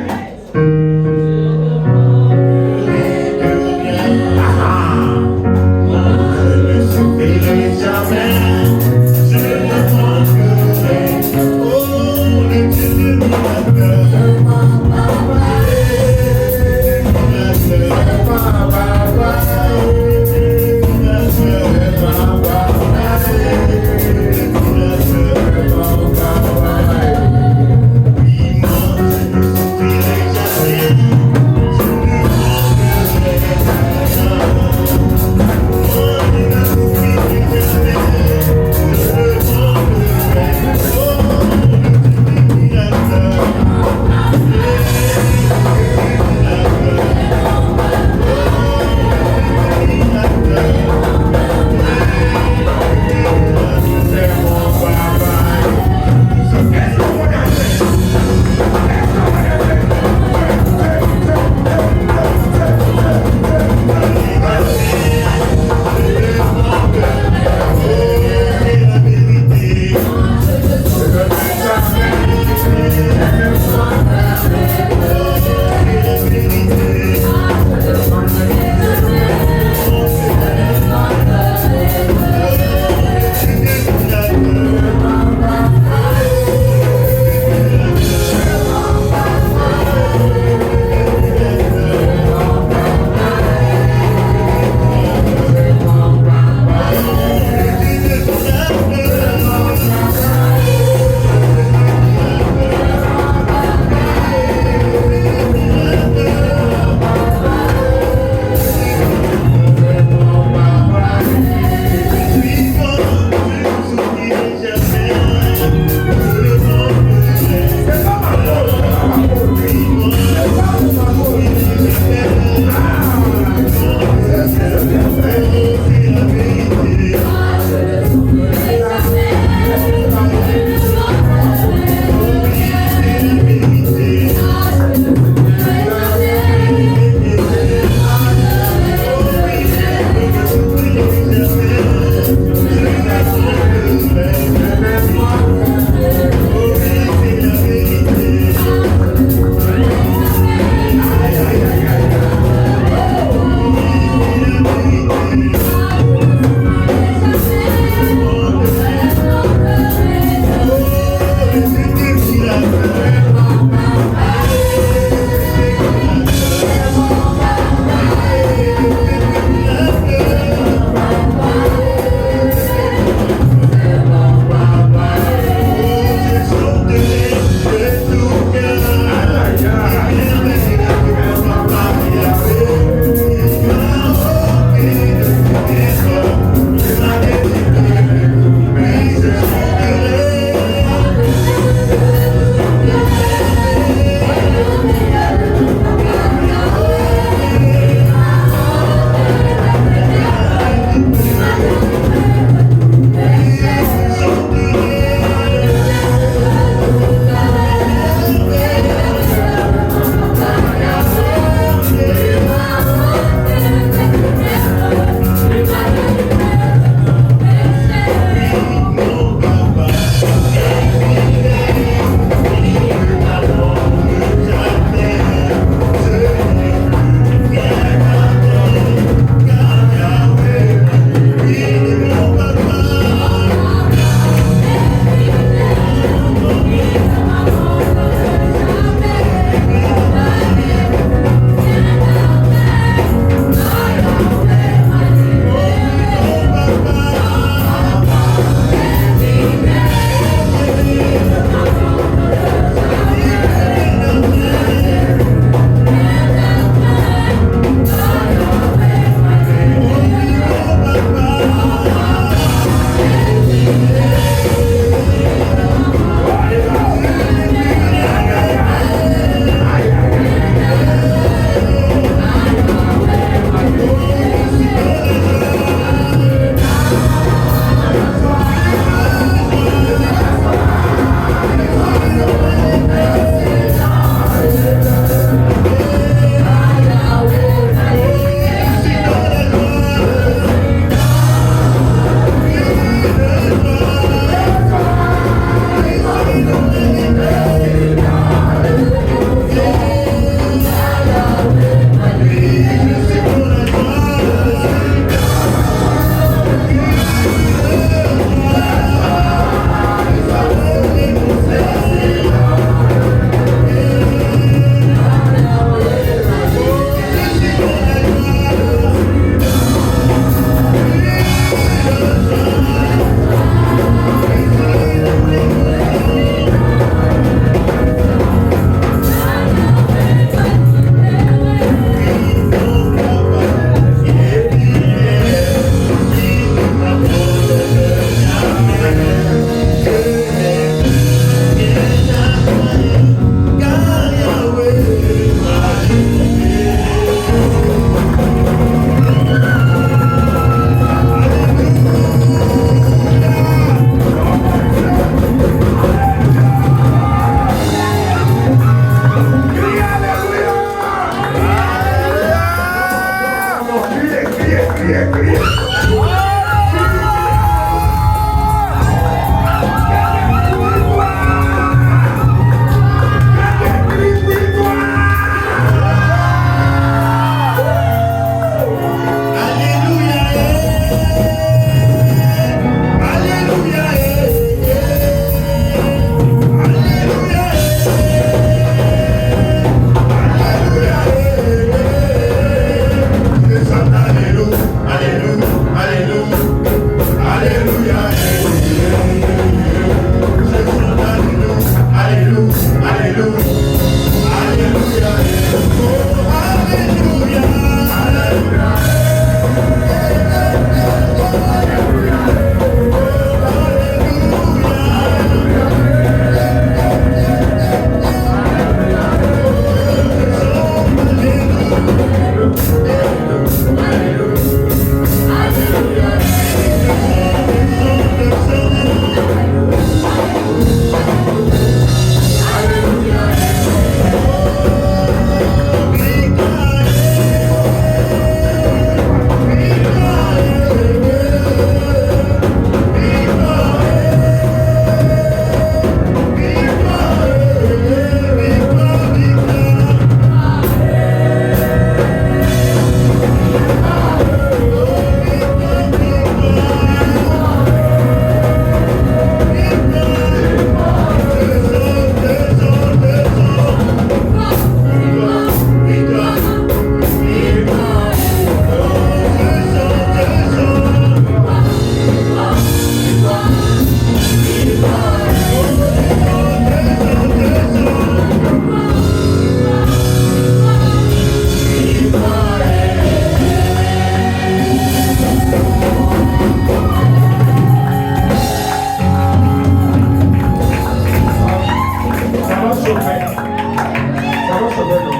va chauffer, non?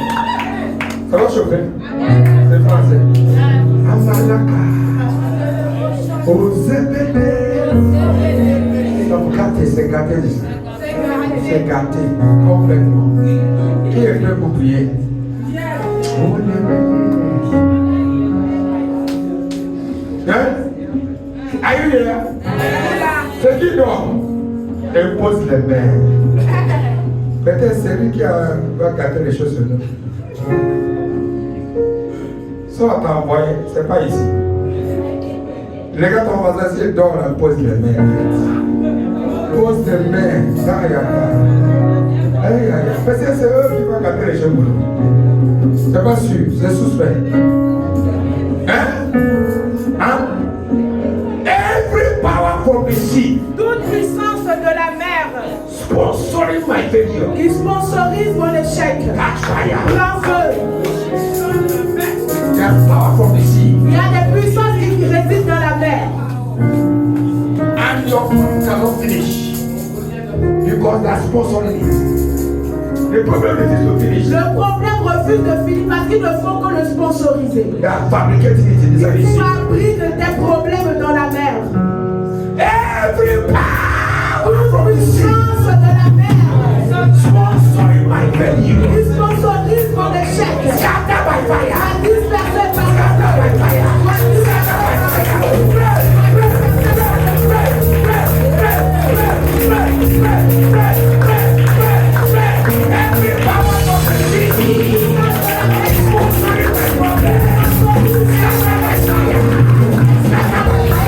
Ça va chauffer? C'est français. Amalaka. Ozebede. Donc, gâté, c'est gâté. C'est gâté, complètement. Qui est prêt pour prier? Hein? Are you here? C'est qui dort? Impose les mains. Peut-être c'est lui qui va gâter les choses sur nous. Soit t'as envoyé, c'est pas ici. Regarde ton voisin, s'il dort, là, pose les mains. Pose les mains. Parce que c'est eux qui vont gâter les choses pour nous. C'est pas sûr, c'est suspect. Hein? Hein? Every power from the sea. Toute puissance de la mer Sponsoring my failure. qui sponsorise mon échec. Catch fire. Prends feu. There's power from the sea. Il y a des puissances qui résident dans la mer. And your fruit cannot finish. Because they're sponsoring it. Le problème is to finish. Le problème refuse de finir parce qu'ils ne font que le sponsoriser. They are fabricating it in the Ils sea. fabriquent des problèmes dans la mer. Every power from the sea. Puissance de la mer Sponsoring my failure. qui sponsorise mon échec. Scatter by fire. À disperser par la Scatter by fire. Every power from the sea. Sponsoring my problem. Scatter by fire. Scatter by fire.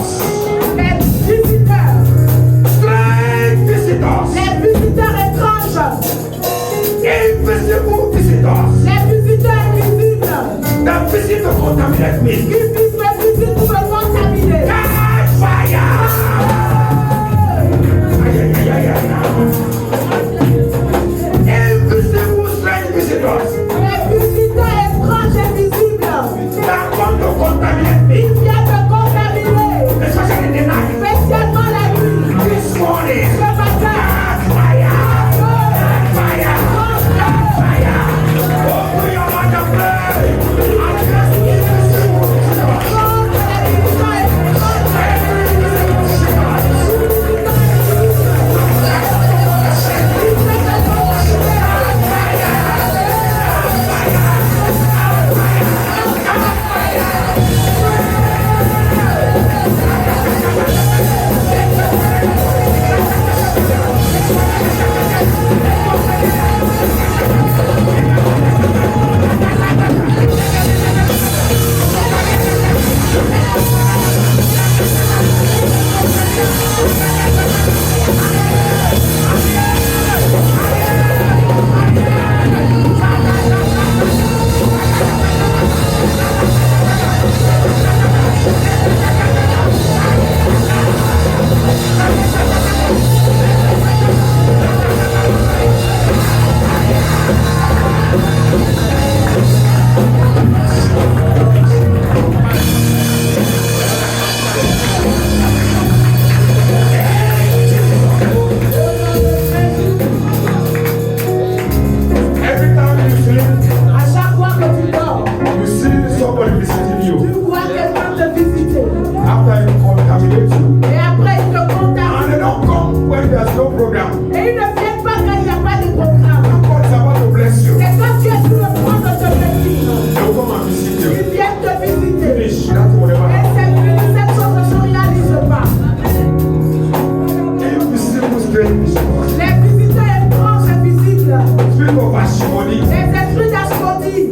visitors. Les visiteurs. Strange visitors. Les visiteurs étranges. Invisible visitors. Les visiteurs invisibles. That visit to contaminate me. Qui puissent me visiter pour me contaminer. Catch fire! Invisible strange visitors. Les visiteurs étranges invisibles. That want to contaminate me. Qui viennent me contaminer. Especially in the night. Spécialement la nuit. This morning. Ce matin. Catch fire! Catch fire! Catch fire! Open your mouth and pray. And just invisible visitors. Every time you sleep, À chaque fois que tu dors, you see somebody visiting tu you. vois quelqu'un te visiter. After you contaminate you. Et après, ils te And contaminent. they don't come when there's no program. Et ils ne viennent pas quand il n'y a pas de programme. God is about to bless you. Et quand tu es sur le point de te bénir, They'll come and visit you. ils viennent te visiter. Finish. That's whatever Et happens. c'est fini, cette chose ne se réalise pas. Invisible strange visitors. Les visiteurs étranges invisibles. Spirit of Ashimoni. Les esprits d'Asmodie.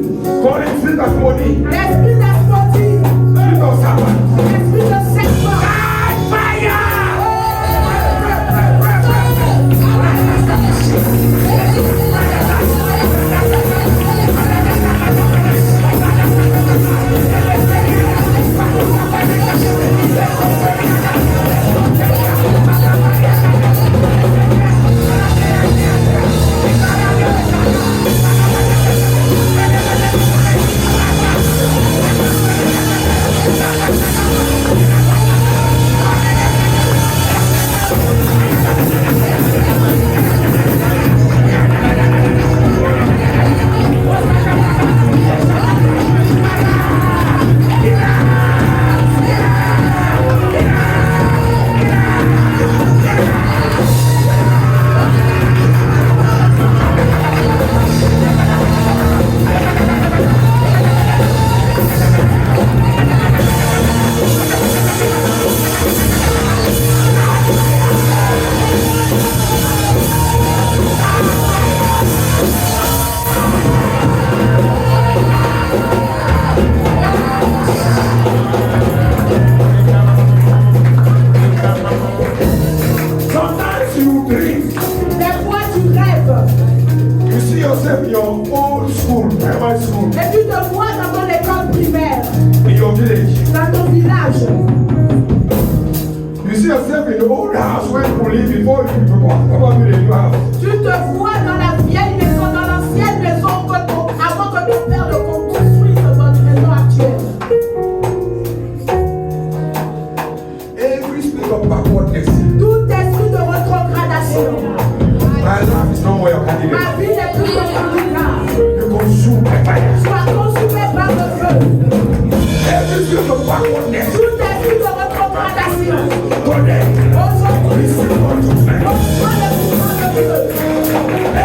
Call it spirit of money. L'esprit d'Asmodie. Spirit of serpent. L'esprit de serpent. Catch fire! Sometimes you dream. Des fois, tu rêves. You see yourself in your old school, primary school, Et tu te vois dans ton école primaire, in your village. dans ton village. You see yourself in the old house where you live before you people about build a new house. Tu te vois dans la vieille maison, dans l'ancienne maison, avant que ton père ne construise votre maison actuelle. Every spirit of backwardness. Tout esprit de rétrogradation. My life is no more your candidate. Ma vie n'est plus ton candidat. You consume by fire. Sois consumé par le feu. Every spirit of backwardness. Tout esprit de rétrogradation. Go there. Aujourd'hui, Receive God to on prend le pouvoir de Dieu.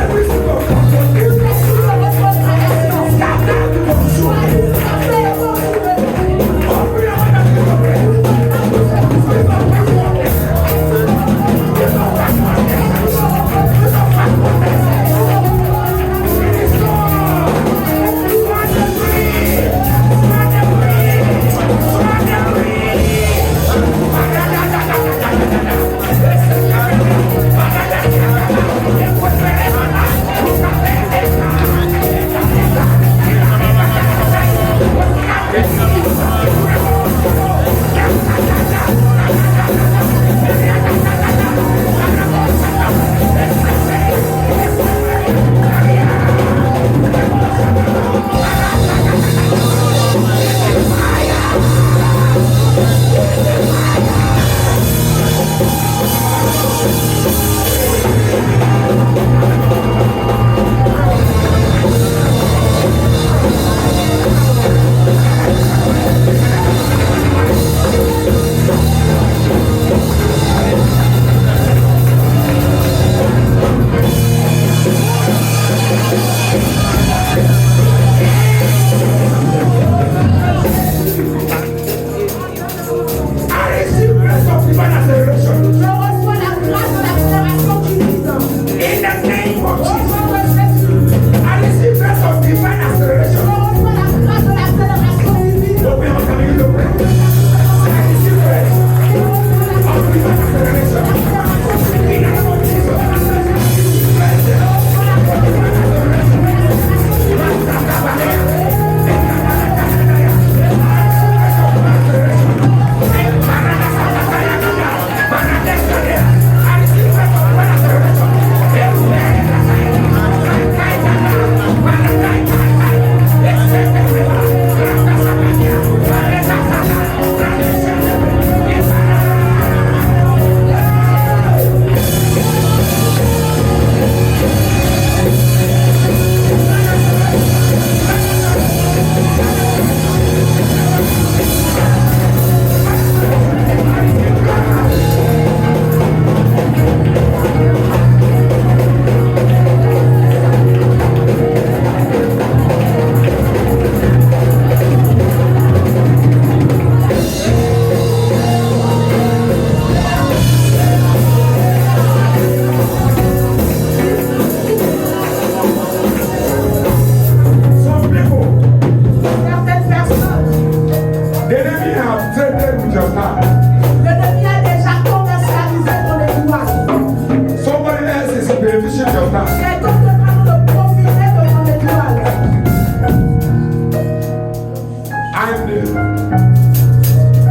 And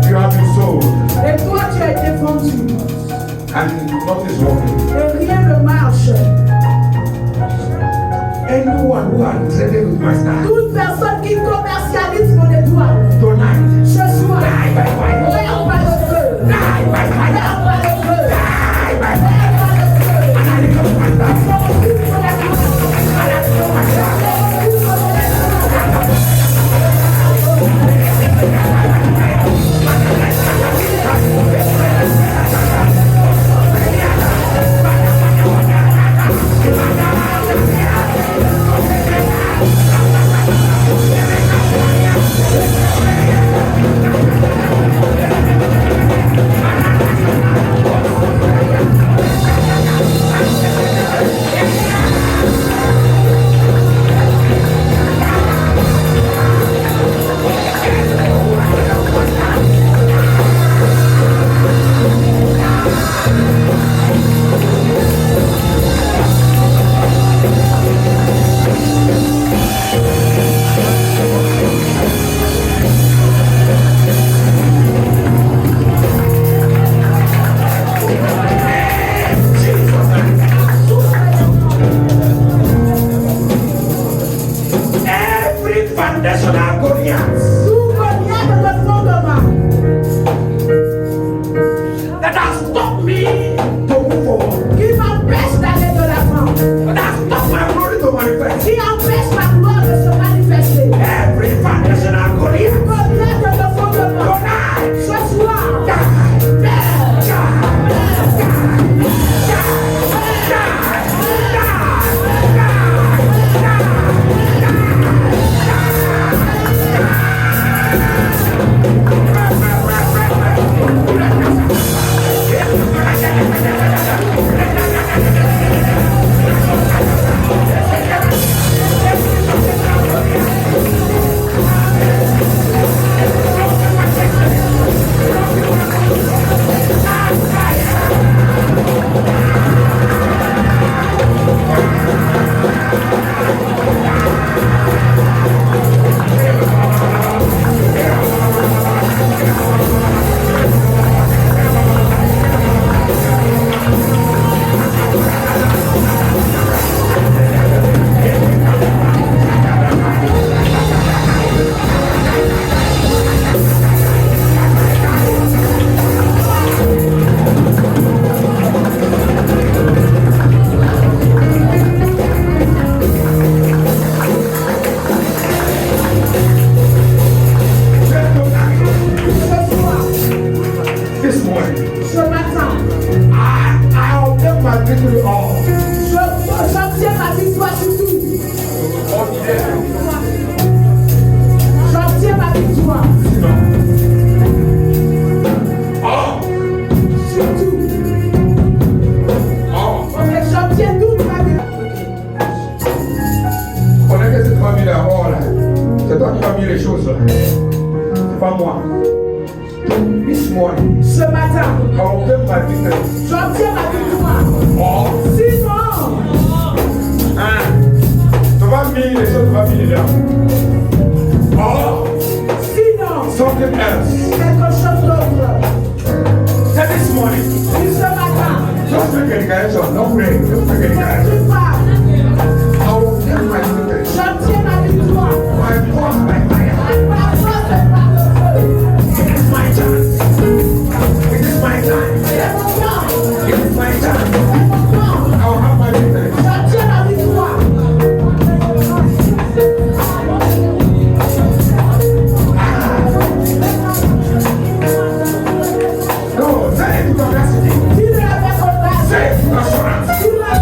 you have been sold. Et toi, tu as été vendu. And nothing is working. Et rien ne marche. Anyone who has traded with my star Toute personne qui commercialise mon étoile, tonight, ce soir, die by fire. meurs par le feu. Die by fire. Meurs par le feu. Die by Meurs fire. par le feu. And I lift up my star. Foundational Goliath Tout Goliath de fondement that has stopped me to move forward, qui m'empêche d'aller de l'avant, that has stopped my glory to manifest. qui empêche ma gloire de se manifester. Every foundational Goliath Goliath de fondement, tonight, ce soir, die, C'est toi qui as mis les choses là. C'est pas moi. This morning, ce matin, I obtain my business. j'obtiens ma victoire. Or, Sinon, tu vas mis les choses, tu vas mis dedans. Or, sinon, something else. quelque chose d'autre. Say this morning, Puis ce matin, just make a declaration. Don't pray. Just make a declaration. tu parles. I obtain my business. J'obtiens ma victoire. My force, my fire. Par force et par le feu. It is my chance. It is my time. C'est mon temps. It is my time. C'est mon temps. I will have my business. J'obtiens ma victoire. No, say it with audacity. Dis-le avec audace. Say it with assurance. Dis-le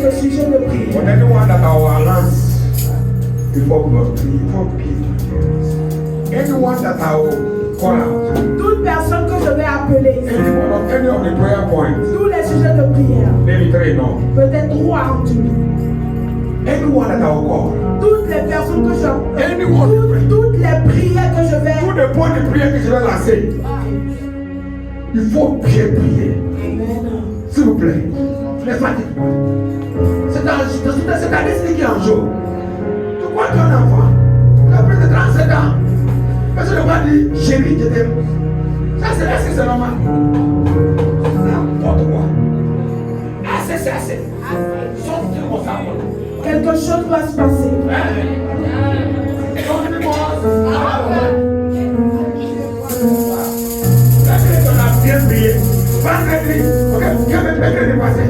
notre sujet de prière. For anyone that our hands before God, before people, anyone that I will call out, Toute personne que je vais appeler ici, any of the prayer points, tous les sujets de prière, maybe 3 no, peut-être 3 en tout. anyone that I will call, Toutes les personnes que je anyone, toutes les prières que je tous vais. les points de prière que je vais lancer, il faut bien prier. Amen. S'il vous plaît, ne pas dire quoi. C'est ta destinée qui est en jeu. Tu crois que tu es un enfant, tu as plus de 37 ans. Parce que le roi dit, chérie, je t'aime. Ça, c'est normal. N'importe quoi. Assez, c'est assez. Sortez mon sabre. Quelque chose doit se passer. Sortez-moi. On a bien prié. Vendredi, ok, quel est mercredi passé?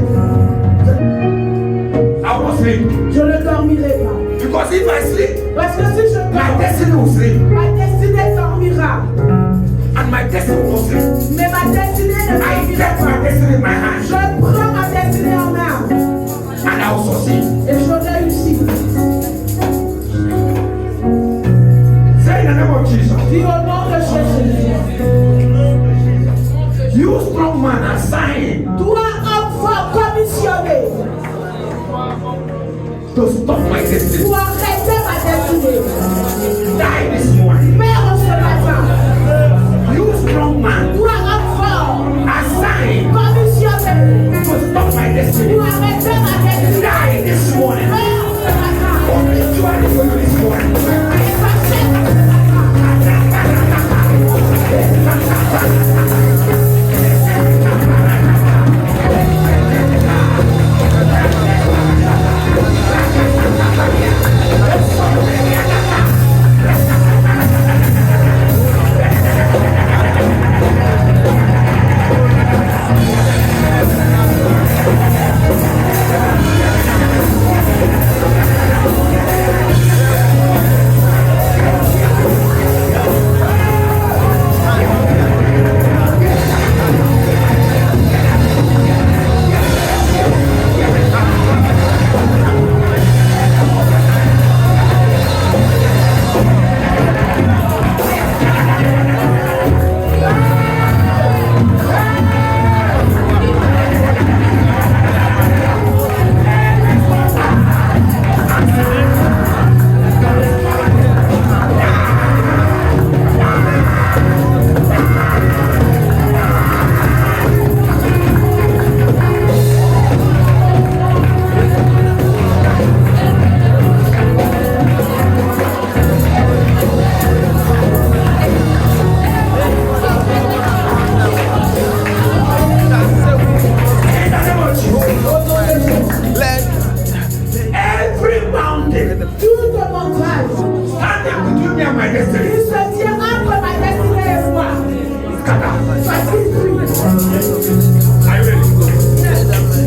I won't sleep. Je ne dormirai pas. Because if I sleep, Parce que si je my dors, destiny will sleep. ma destinée dormira. And my destiny will sleep. Mais ma destinée ne I dormira get my pas. destiny in my hand. Je prends ma destinée en main And I will succeed. et je réussis. Say in the name of Jesus. Dis au nom de Jésus. You strong man assigned Toi, enfant commissionné, to stop my destiny. pour arrêter ma destinée, Die this morning. meurs ce matin. You strong man Toi, enfant assigned commissionné, to stop my destiny. pour arrêter ma destinée, Die this morning. meurs ce matin. Obituary for you this morning. Effacez ce matin. Every mountain Toute montagne standing between me and my destiny. qui se tient entre ma destinée et moi, Scatter. soit détruite. Are you ready?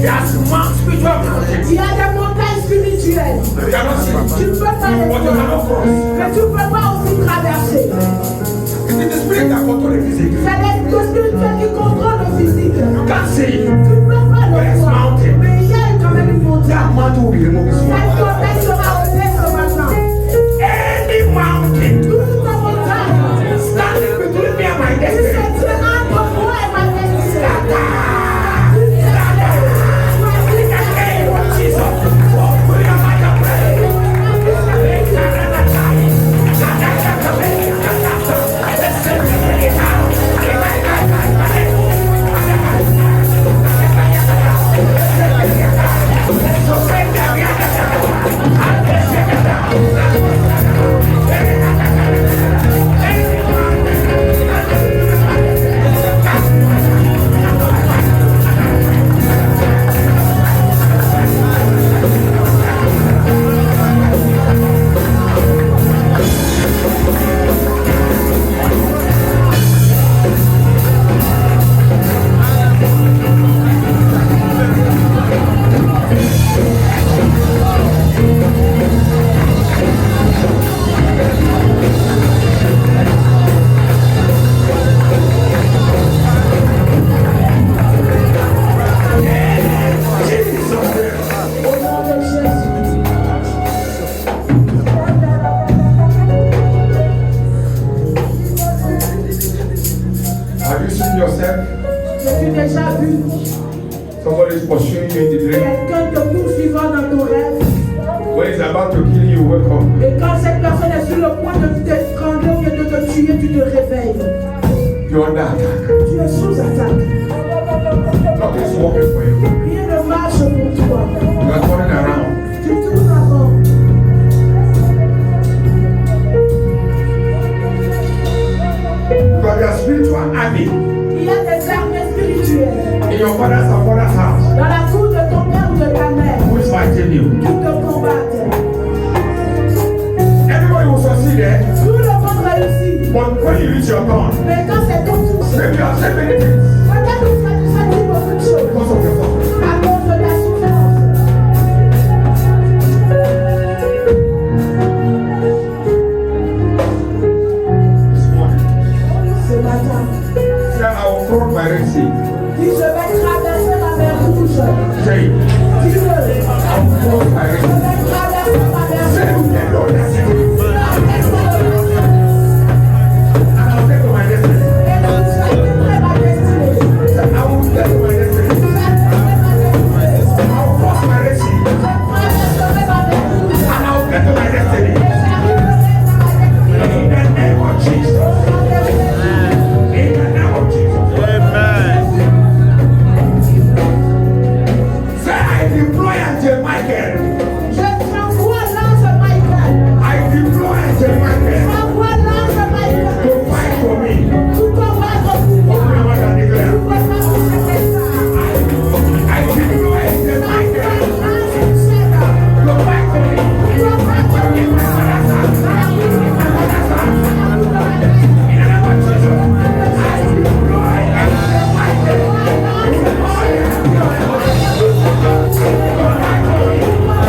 Yes, mount spiritual mountain. Il y a des montagnes spirituelles. You cannot see. Tu ne peux pas les But you voir, cannot cross. mais tu ne peux pas aussi traverser. It is the spirit that controls the physique. C'est l'esprit spirituel qui contrôle le physique. You can't see it. Tu ne peux pas le voir, mais il y a quand même une montagne. That mountain will be removed this Cette morning. montagne sera enlevée ce matin. Any mountain Toute montagne standing between me and my qui destiny. se tient entre moi et ma destinée. In the name of Jesus. Open your mouth and pray. Let's about to kill you, wake up. Et quand cette personne est sur le point de t'étrangler ou bien de te tuer, tu te réveilles. You're under attack. Tu es sous attaque. Nothing's working for you. Rien ne marche pour toi. You're turning around. Tu tournes avant. Because your spiritual army Il y a des armées spirituelles in your father's and mother's house dans la cour de ton père ou de ta mère who is fighting you. qui te combattent. Everybody will succeed there, Tout le monde réussit. but when you reach your turn, Mais quand c'est ton tour, maybe you have said many things peut-être que tu as dit beaucoup de choses because of your suffering. à cause de ta souffrance. This morning, Ce matin, say, I will cross my Red Sea. dis je vais traverser la mer rouge. Say, it. Dis-le. I will cross my Red Je Sea. vais traverser la mer Say, rouge. it, Lord, that's it. And I'll get to my destiny. Et tu atteindras ma destinée. Say, I will get to my destiny. Tu atteindras ma destinée. I will cross my Red Sea. Je traverserai la mer rouge. And I will get to my destiny. In the name of Jesus. In the name of Jesus. Say, I deploy Angel Michael. Je t'envoie l'ange Michael. I deploy Angel Michael Envoie l'ange Michael. to fight for me. Tout combattre pour moi. Open your mouth and declare. Tout combattre pour cette I deploy Angel Michael to fight for me. In my father's house. In the name of Jesus. I deploy Angel Michael to fight for me.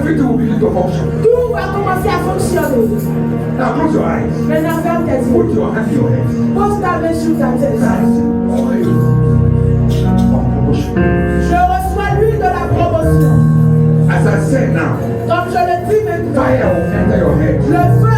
everything will begin to function. Tout va commencer à fonctionner. Now close your eyes. Maintenant, ferme tes yeux. Put your hand in your head. Pose ta main sur ta tête. Oil of promotion. Je reçois l'huile de la promotion. As I said now, Comme je le dis maintenant, fire will enter your head. le feu